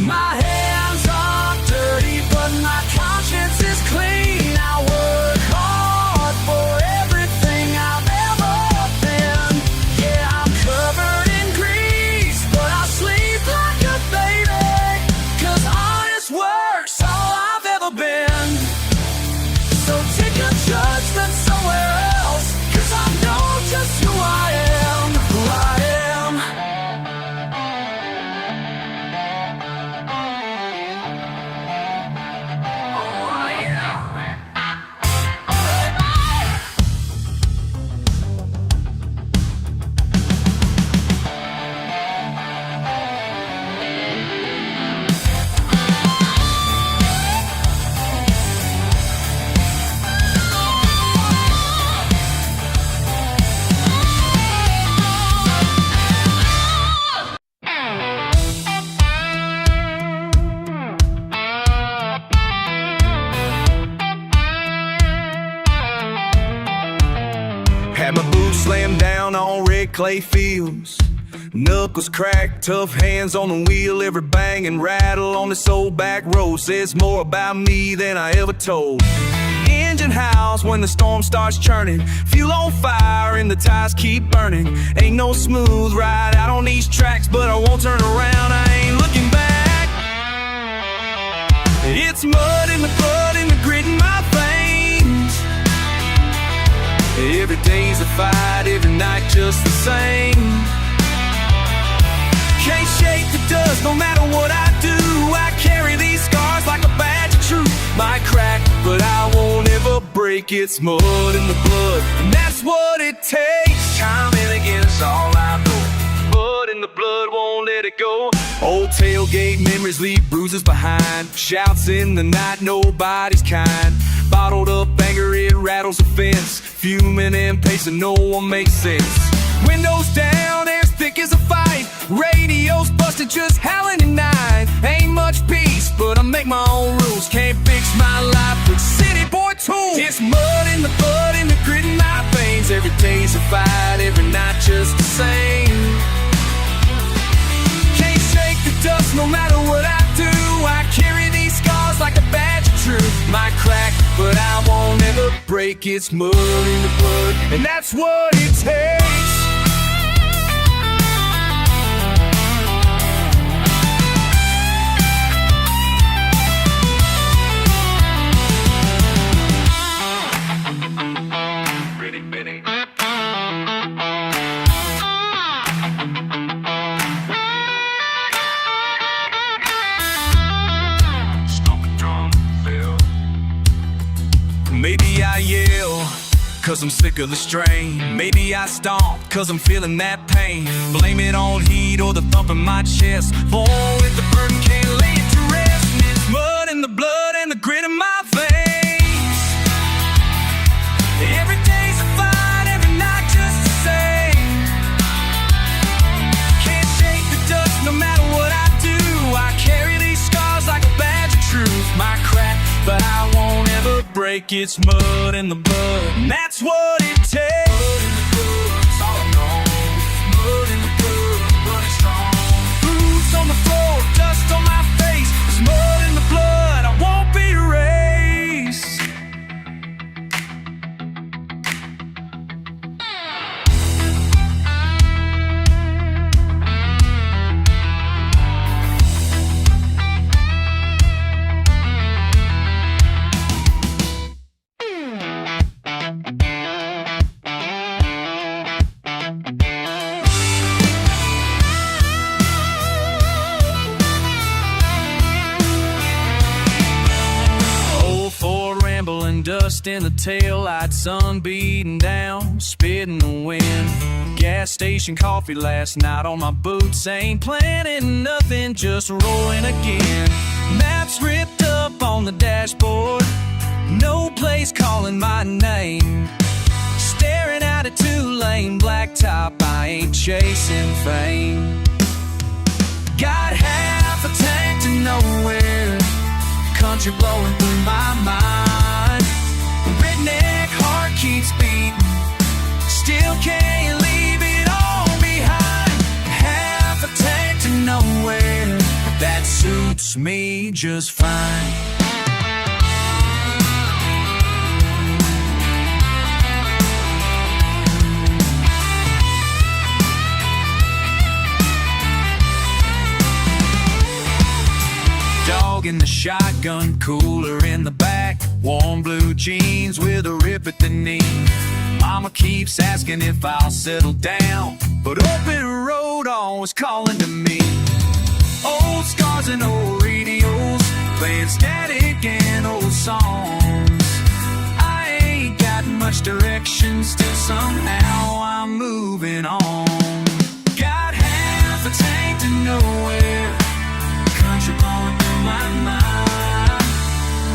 My hands are dirty, but my conscience is clean. I work hard for everything I've ever been. Yeah, I'm covered in grease, but I sleep like a baby, cause honest work's all I've ever been. So take your judgment somewhere else, cause I know just who I am, who I am. Oh, I am. Had my boots slammed down on red clay fields, knuckles cracked, tough hands on the wheel. Every bang and rattle on this old back road says more about me than I ever told. Engine howls when the storm starts churning, fuel on fire and the tires keep burning. Ain't no smooth ride out on these tracks, but I won't turn around, I ain't looking back. It's mud in the blood and the grit in my veins. Every day's a fight, every night just the same. Can't shake the dust no matter what I do. I carry these scars like a badge of truth. Might crack, but I won't ever break. It's mud in the blood, and that's what it takes. Time and again, it's all I know. Mud in the blood, won't let it go. Old tailgate memories leave bruises behind. Shouts in the night, nobody's kind. Bottled up anger, it rattles a fence. Fuming and pacing, no one makes sense. Windows down, air's thick as a fight. Radio's busted, just howling at night. Ain't much peace, but I make my own rules. Can't fix my life with city boy tools. It's mud in the blood and the grit in my veins. Every day's a fight, every night just the same. Can't shake the dust no matter what I do. I carry these scars like a badge of truth. Might crack, but I won't ever break. It's mud in the blood, and that's what it takes. Maybe I yell, cause I'm sick of the strain. Maybe I stomp, cause I'm feeling that pain. Blame it on heat or the thump in my chest. Fall with the burden, can't lay it to rest. And it's mud in the blood and the grit in my veins. Every day's a fight, every night just the same. Can't shake the dust no matter what I do. I carry these scars like a badge of truth. My crack, but I won't ever break. It's mud in the blood, and that's what it takes. Mud in the blood, it's all I know. Mud in the blood, running strong. Boots on the floor, dust on my face. It's mud in the blood, I won't be erased. Dust in the taillight, sun beating down, spitting the wind. Gas station coffee last night on my boots. Ain't planning nothing, just rolling again. Maps ripped up on the dashboard, no place calling my name. Staring at a two-lane blacktop, I ain't chasing fame. Got half a tank to nowhere, country blowing through my mind. Redneck heart keeps beating, still can't leave it all behind. Half a tank to nowhere, that suits me just fine. Dog in the shotgun, cooler in the back. Warm blue jeans with a rip at the knee. Mama keeps asking if I'll settle down, but open road always calling to me. Old scars and old radios, playing static and old songs. I ain't got much direction, still somehow I'm moving on. Got half a tank to nowhere, country blowing through my mind.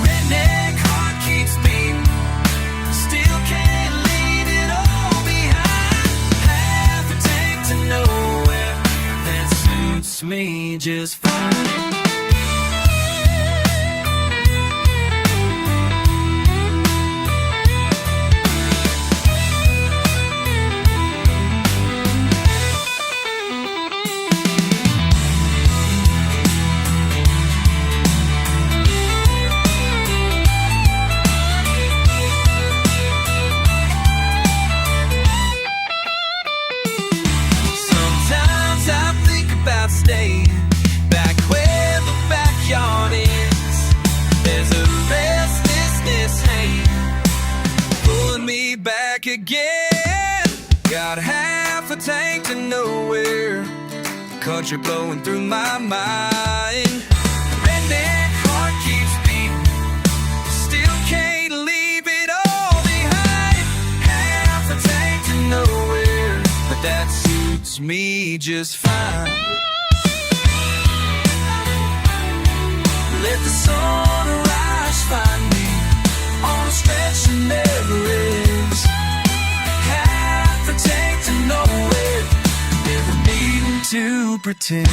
Redneck heart keeps beating, still can't leave it all behind. Half a tank to nowhere, that suits me just fine. Staying back where country blowing through my mind. Redneck heart keeps beating, still can't leave it all behind. Half a tank to nowhere, but that suits me just fine. Let the sunrise find me on a stretch that never ends. Half a tank to nowhere, never needing to pretend.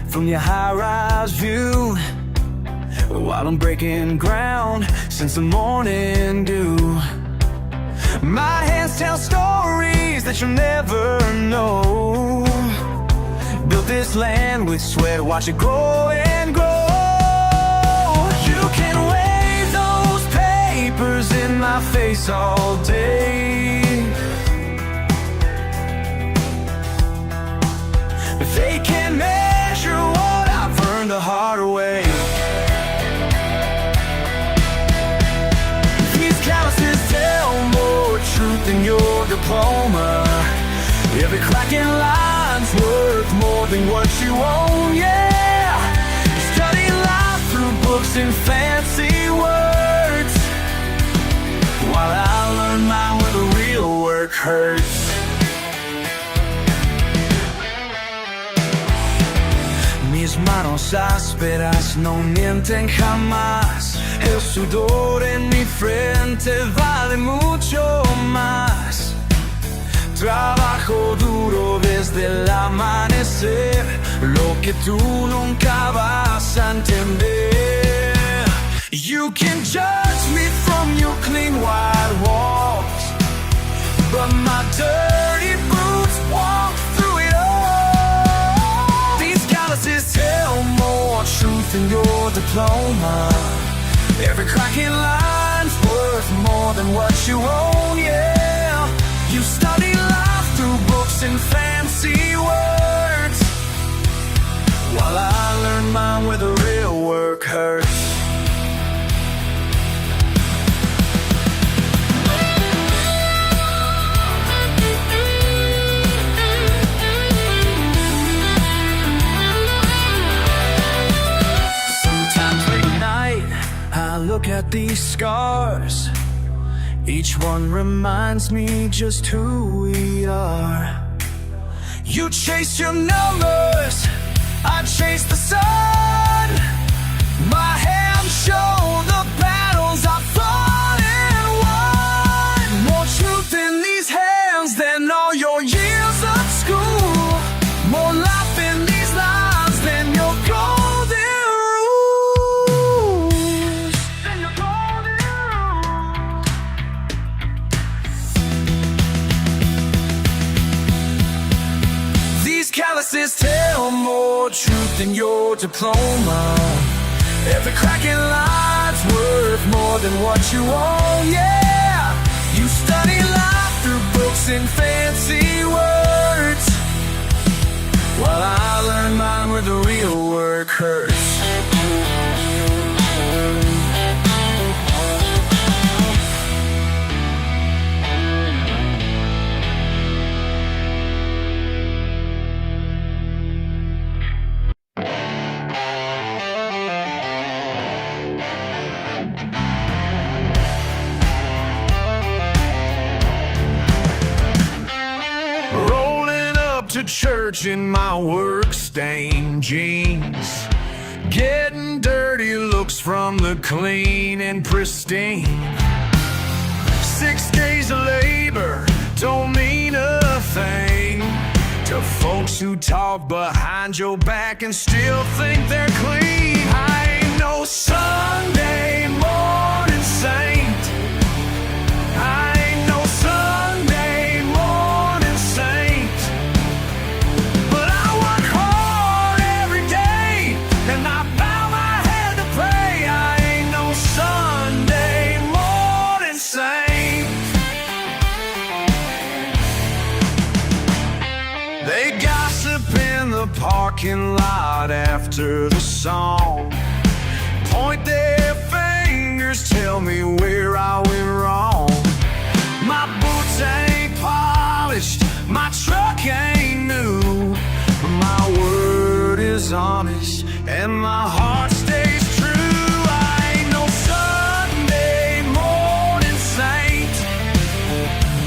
From your high-rise view, while I'm breaking ground since the morning dew, my hands tell stories that you'll never know. Built this land with sweat, watch it grow and grow. You can wave those papers in my face all day, but they can't measure what I've earned the hard way. These calluses tell more truth than your diploma. Every crack in line's worth more than what you own, yeah. Study life through books and fancy words, while I learn mine where the real work hurts. Mis manos ásperas no mienten jamás. El sudor en mi frente vale mucho más. Trabajo duro desde el amanecer, lo que tú nunca vas a entender. You can judge me from your clean white walls, but my dirty boots walk through it all. These calluses tell more truth than your diploma. Every crack in line's worth more than what you own, yeah. You study life through books and fancy words, while I learn mine where the real work hurts. I look at these scars, each one reminds me just who we are. You chase your numbers, I chase the sun. My hands show the battles I fought and won. More truth in these hands than all your years of school. More life in these lines than your golden calluses tell more truth than your diploma. Every crack in line's worth more than what you own, yeah. You study life through books and fancy words, while I learn mine where the real work hurts. To church in my work-stained jeans, getting dirty looks from the clean and pristine. 6 days of labor don't mean The folks who talk behind your back and still think they're clean. I ain't no Sunday morning saint. I ain't no Sunday morning saint. But I work hard every day and I bow my head to pray. I ain't no Sunday morning saint. They gossip in the parking lot after the song, point their fingers, tell me where I went wrong. My boots ain't polished, my truck ain't new, but my word is honest and my heart stays true. I ain't no Sunday morning saint.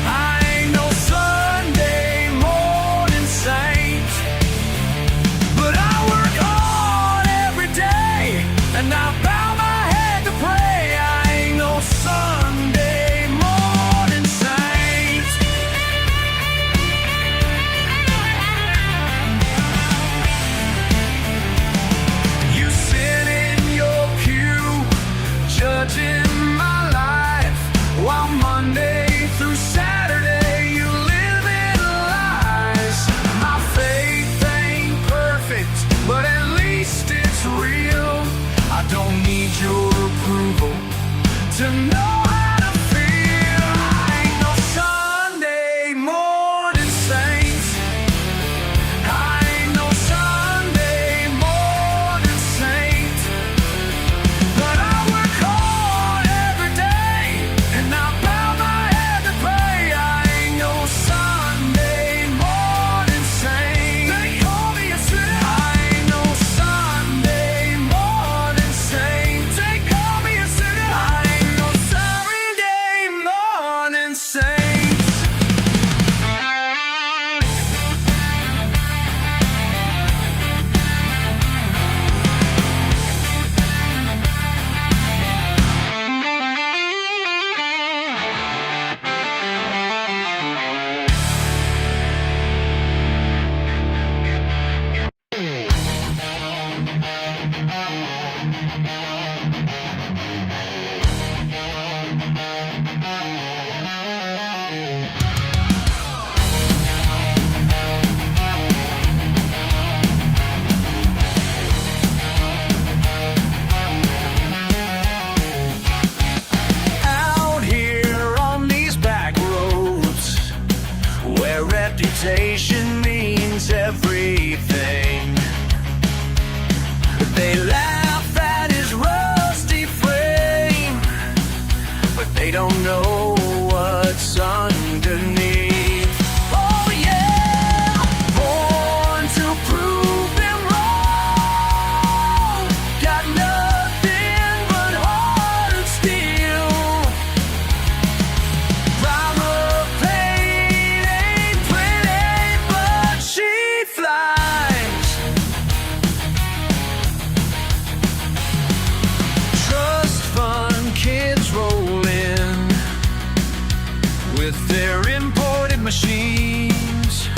I ain't no Sunday morning saint. But I work hard every day and I bow my head to pray. I ain't no Sunday morning saint. You sit in your pew judging my life, while Monday through Saturday you live in lies. My faith ain't perfect, but at least it's real. I don't need your approval to know how to feel. I ain't no Sunday morning saint. I ain't no Sunday morning saint. But I work hard every day and I bow my head to pray. I ain't no Sunday morning saint. They call me a sinner. I ain't no Sunday morning saint. They call me a sinner. I ain't no Sunday morning saint. Out here on these back roads, where reputation means everything, they laugh at his rusty frame, but they don't know what's underneath. Oh yeah, born to prove them wrong, got nothing but heart and steel. Primal pain ain't pretty, but she flies. Trust fund kids roll in with their imported machines.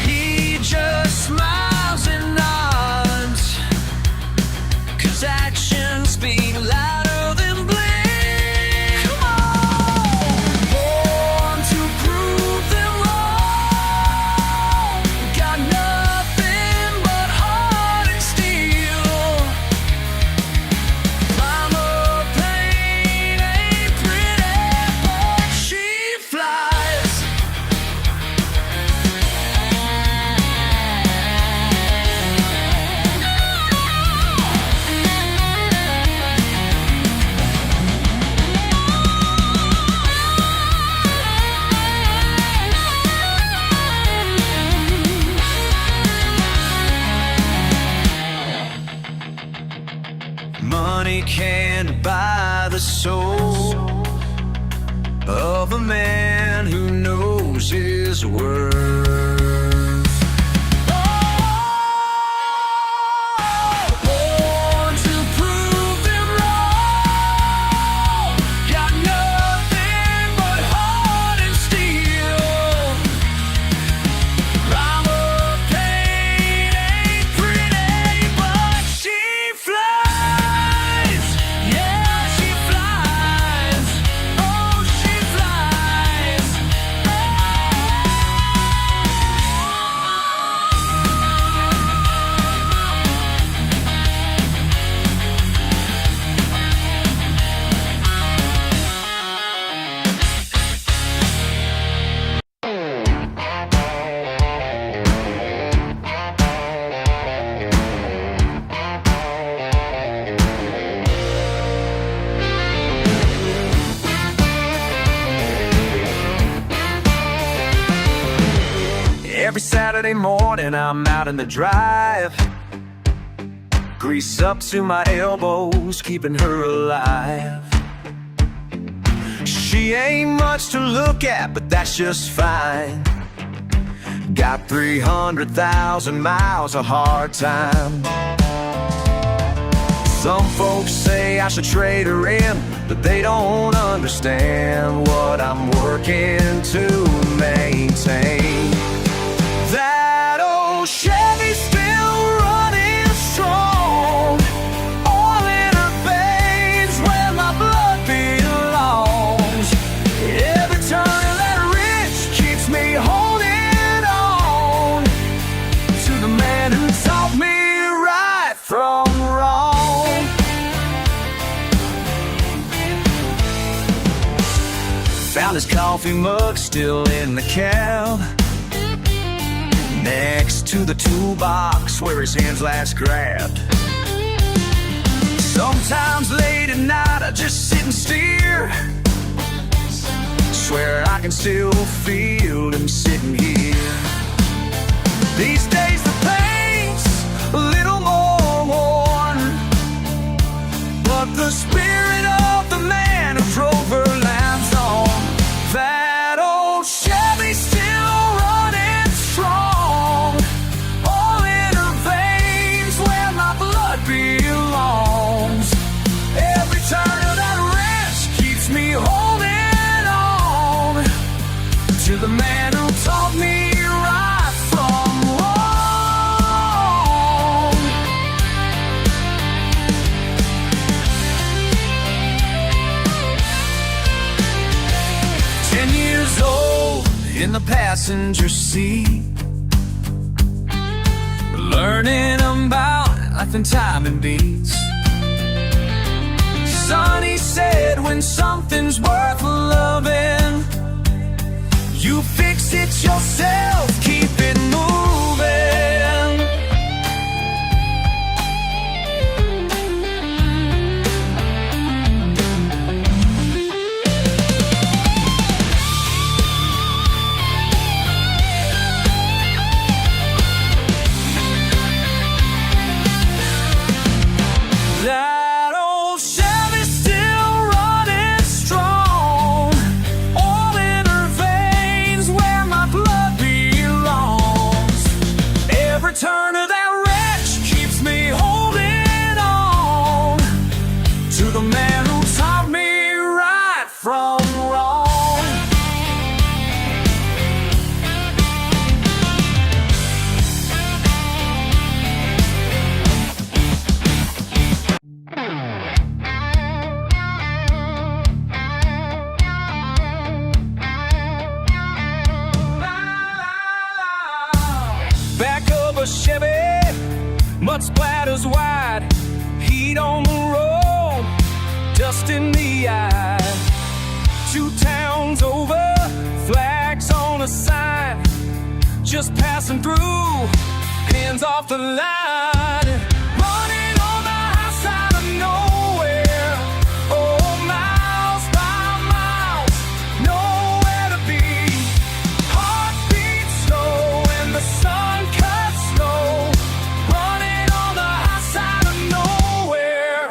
He just smiles and nods, 'cause actions speak louder than bling. Come on! Born to prove them wrong, got nothing but heart and steel. Mama pain ain't pretty, but she flies. Money can't buy the soul of a man who knows his worth. Born to prove them wrong, got nothing but heart and steel. Every Saturday morning I'm out in the drive, grease up to my elbows, keeping her alive. She ain't much to look at, but that's just fine. Got 300,000 miles of hard time. Some folks say I should trade her in, but they don't understand what I'm working to maintain. That old Chevy's still running strong, oil in her veins where my blood belongs. Every turn of that wrench keeps me holding on to the man who taught me right from wrong. Found his coffee mug still in the cab, next to the toolbox where his hands last grabbed. Sometimes late at night I just sit and steer, swear I can still feel him sitting here. These days the paint's a little more worn, but the spirit of the man who drove her lives on. That old Chevy's still running strong, all in her veins where my blood belongs. Every turn of that wrench keeps me holding on to the man who taught me right from wrong. 10 years old in the passenger seat, learning about life and time and beats. Son, he said, when something's worth loving, you fix it yourself, keep it moving. That old Chevy's still running strong, all in her veins where my blood belongs. Every turn of that wrench keeps me holding on to the man who taught me right from wrong. Back of a Chevy, mud splatters wide, heat on the road, dust in the eye. 2 towns over, flags on a sign, just passing through, hands off the line. Running on the high side of nowhere, oh, miles by miles, nowhere to be. Heart beats slow and the sun cuts slow, running on the high side of nowhere.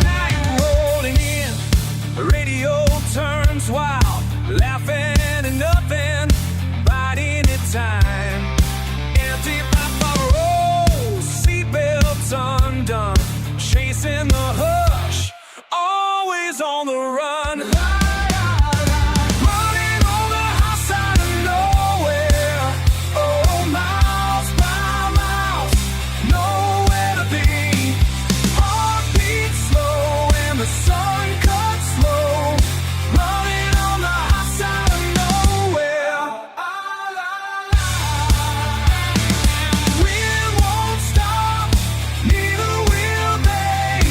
Now you're rolling in, the radio turns wild, laughing and nothing, biding its time. Empty papa rolls, seatbelts undone, chasing the hush, always on the run. Running on the high side of nowhere, oh, miles by miles, nowhere to be. Heart beats slow and the sun cuts slow, running on the high side of nowhere. Wind won't stop, neither will they.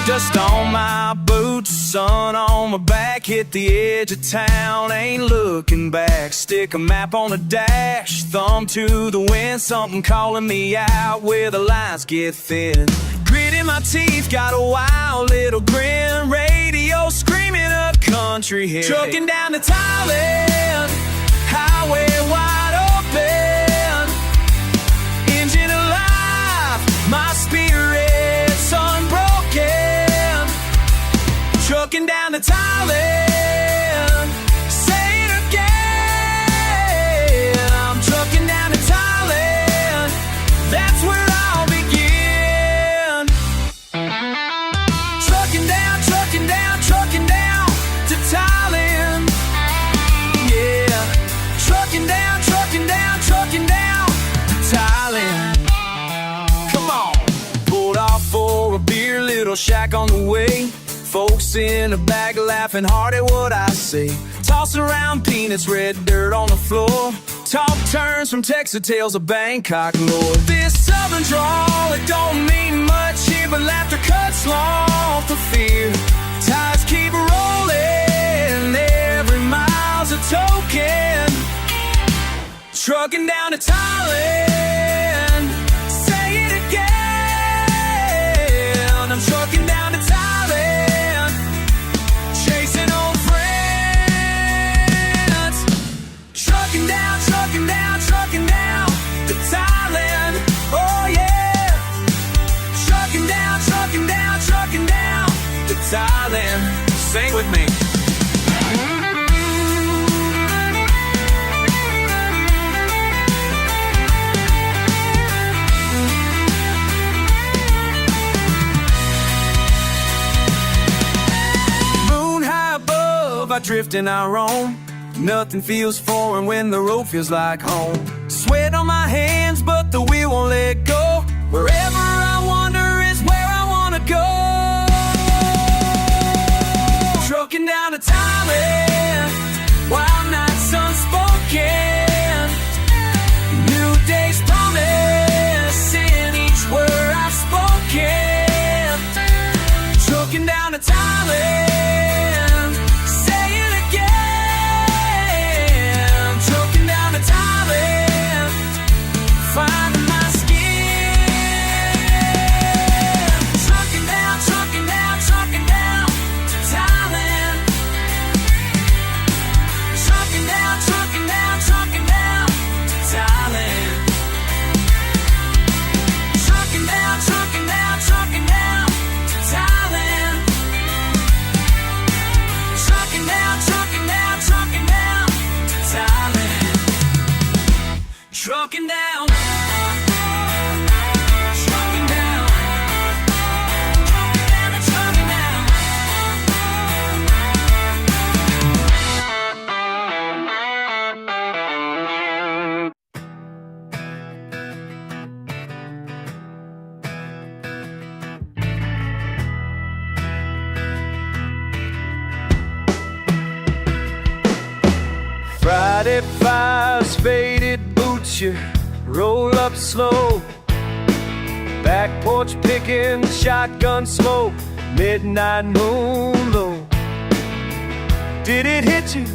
Dust on my boots, sun on my back, hit the edge of town, ain't looking back. Stick a map on the dash, thumb to the wind, something calling me out where the lines get thin. Grit in my teeth, got a wild little grin, radio screaming up country here. Trucking down to Thailand, highway wide open, engine alive, my spirit's unbroken. Trucking down to Thailand, say it again. I'm trucking down to Thailand, that's where I'll begin. Trucking down, trucking down, trucking down to Thailand. Yeah, trucking down, trucking down, trucking down to Thailand. Come on, pulled off for a beer, little shack on the way. Folks in the back laughing hard at what I say. Tossing around peanuts, red dirt on the floor. Talk turns from Texas tales of Bangkok lore. This southern drawl, it don't mean much here, but laughter cuts off the fear. Ties keep rolling, every mile's a token. Trucking down to Thailand, say it again. I'm trucking down to Thailand, chasing old friends. Trucking down, trucking down, trucking down to Thailand. Oh yeah. Trucking down, trucking down, trucking down to Thailand. Sing with me. I drift and I roam. Nothing feels foreign when the road feels like home. Sweat on my hands, but the wheel won't let go. Wherever I wander is where I wanna go. Trucking down to Thailand, wild nights unspoken. New days promise in each word I've spoken. Trucking down to Thailand, finding my skin. Trucking down, trucking down, trucking down to Thailand. Trucking down, trucking down, trucking down to Thailand. Trucking down, trucking down, trucking down to Thailand. Trucking down, trucking down, trucking down to Thailand. Trucking down. Friday fires, faded boots, you roll up slow. Back porch picking, shotgun smoke, midnight moon low. Did it hit you?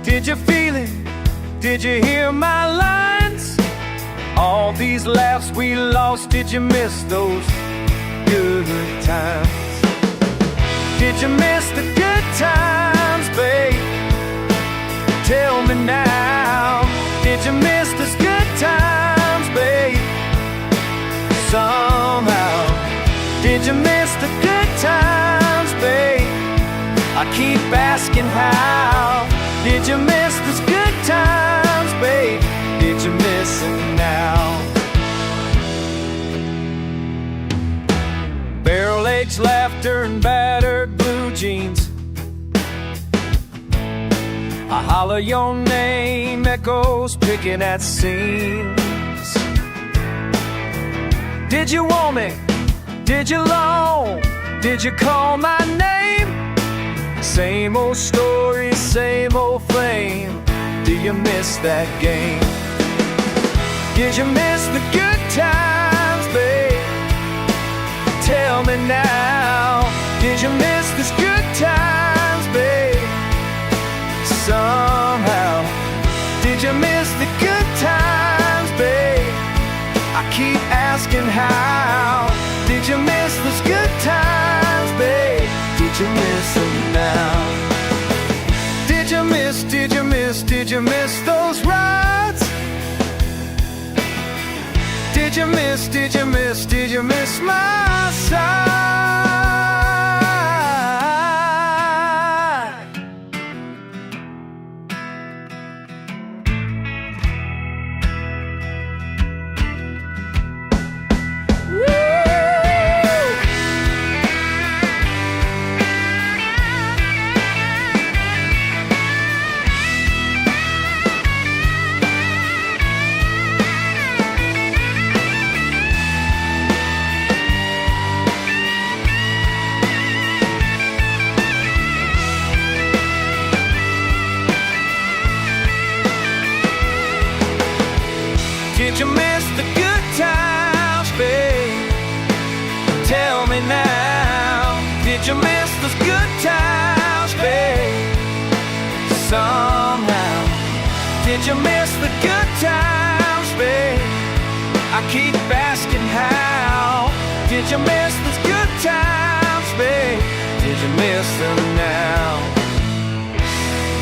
Did you feel it? Did you hear my lines? All these laughs we lost, did you miss those good times? Did you miss the good times, babe? Tell me now, did you miss those good times, babe? Somehow, did you miss the good times, babe? I keep asking how. Did you miss those good times, babe? Did you miss them now? Barrel-aged laughter and battered blue jeans. I holler your name, echoes picking at seams. Did you want me? Did you long? Did you call my name? Same old story, same old flame. Do you miss that game? Did you miss the good times, babe? Tell me now. you miss, did you miss, did you miss my side? Did you miss the good times, babe? Tell me now. Did you miss those good times, babe? Somehow. Did you miss the good times, babe? I keep asking how. Did you miss those good times, babe? Did you miss them now?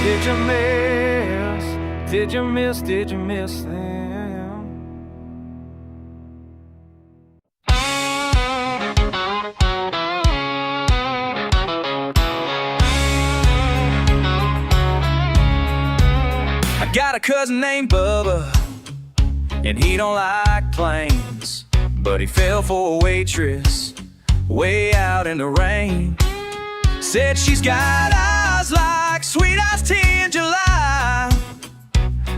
Did you miss? Did you miss? Did you miss them? Got a cousin named Bubba, and he don't like planes, but he fell for a waitress way out in the rain. Said she's got eyes like sweet iced tea in July.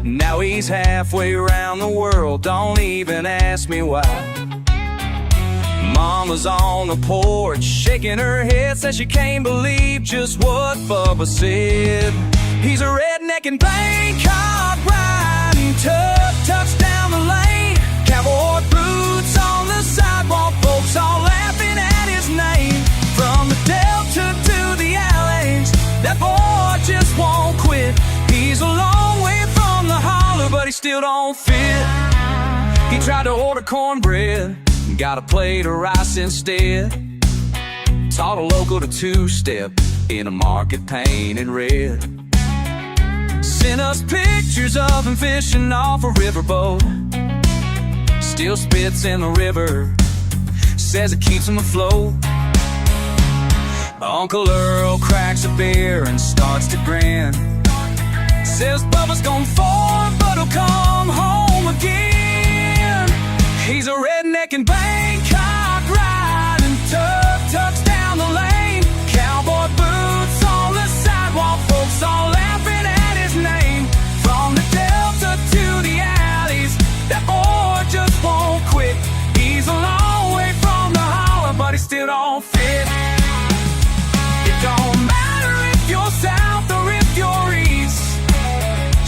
Now he's halfway around the world, don't even ask me why. Mama's on the porch, shaking her head, says she can't believe just what Bubba said. He's a redneck in Bangkok, riding tuk-tuks down the lane. Cowboy boots on the sidewalk, folks all laughing at his name. From the Delta to the alleys, that boy just won't quit. He's a long way from the holler, but he still don't fit. He tried to order cornbread, got a plate of rice instead. Taught a local to two-step in a market painted red. Sent us pictures of him fishing off a riverboat. Still spits in the river, says it keeps him afloat. Uncle Earl cracks a beer and starts to grin. Says Bubba's gone far, but he'll come home again. He's a redneck in Bangkok, riding tuk-tuks down the lane. Cowboy boots on the sidewalk, folks all laughing at his name. From the Delta to the alleys, that boy just won't quit. He's a long way from the holler, but he still don't fit. It don't matter if you're south or if you're east,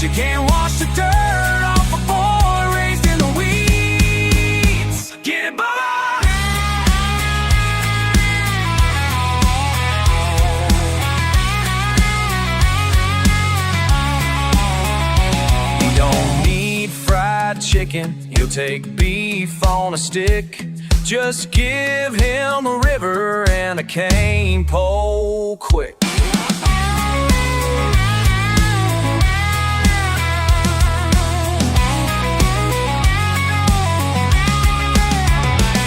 you can't wash the dirt off a boy raised in the weeds. Get it, Bubba! He don't need fried chicken, he'll take beef on a stick. Just give him a river and a cane pole quick.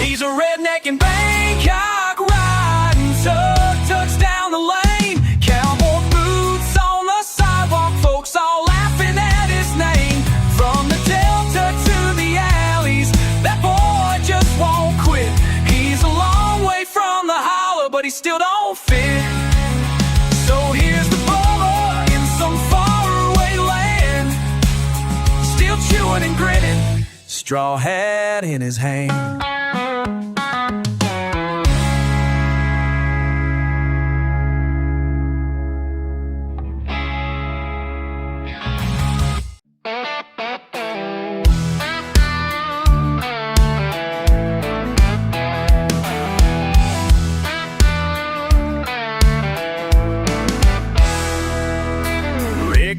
He's a redneck in Bangkok, riding tuk-tuks down the lane. Cowboy boots on the sidewalk, folks all laughing at his name. From the Delta to the alleys, that boy just won't quit. He's a long way from the holler, but he still don't fit. So here's the Bubba in some faraway land, still chewing and grinning, straw hat in his hand.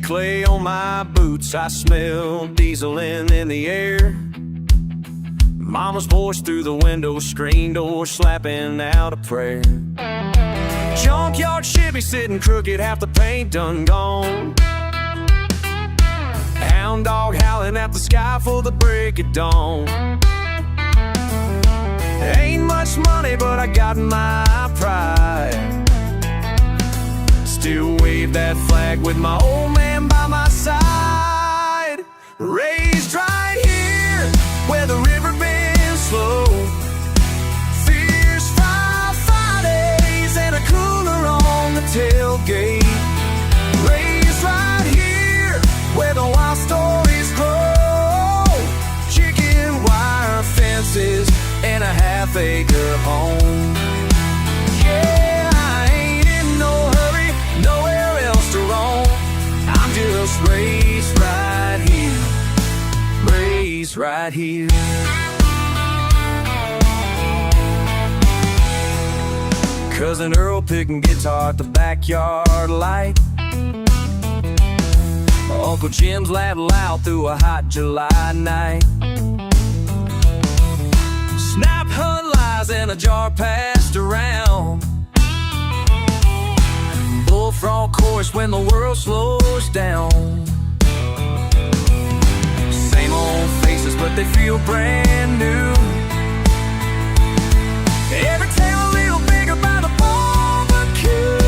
Clay on my boots, I smell dieselin' in the air. Mama's voice through the window, screen door slapping out a prayer. Junkyard Chevy sitting crooked, half the paint done gone. Hound dog howling at the sky for the break of dawn. Ain't much money, but I got my pride. Still wave that flag with my old man by my side. Raised right here, where the river bends slow. Fierce Fridays and a cooler on the tailgate. Raised right here, where the wild stories grow. Chicken wire fences and a half-acre home. Yeah, I ain't in no hurry, nowhere else to roam. I'm just raised right here, raised right here. Cousin Earl picking guitar at the backyard light. Uncle Jim's laughed loud through a hot July night. Snap hunt lies in a jar passed around. Bullfrog chorus when the world slows down. Same old faces, but they feel brand new. Every tale a little bigger by the barbecue.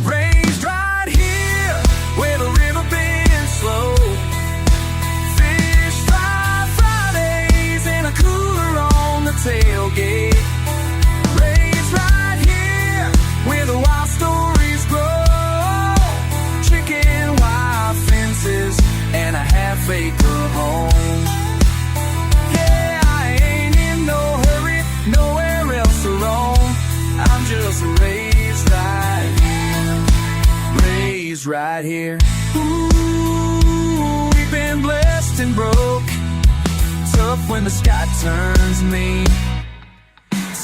Raised right here, where the river bends slow. Fish fry Fridays and a cooler on the tailgate. Raised right here, where the wild stories grow. Chicken wire fences and a half-acre home. Yeah, I ain't in no hurry, nowhere else to roam. I'm just raised right here, raised right here. Ooh, we've been blessed and broke. Tough when the sky turns mean.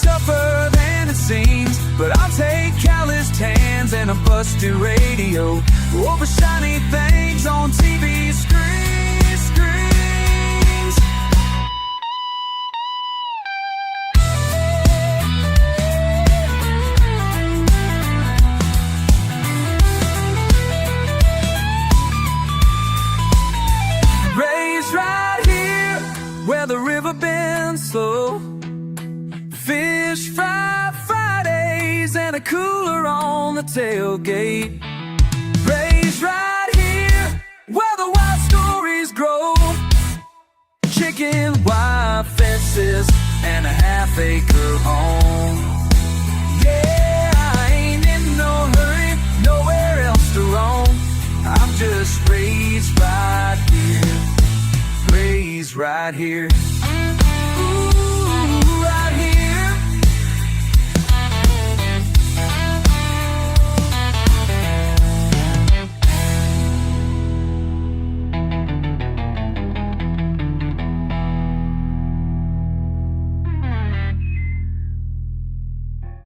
Tougher than it seems, but I'll take calloused hands and a busted radio over shiny things on TV screens. Raised right here, where the river bends slow. Fish fry Fridays and a cooler on the tailgate. Raised right here, where the wild stories grow. Chicken wire fences and a half-acre home. Yeah, I ain't in no hurry, nowhere else to roam. I'm just raised right here, raised right here.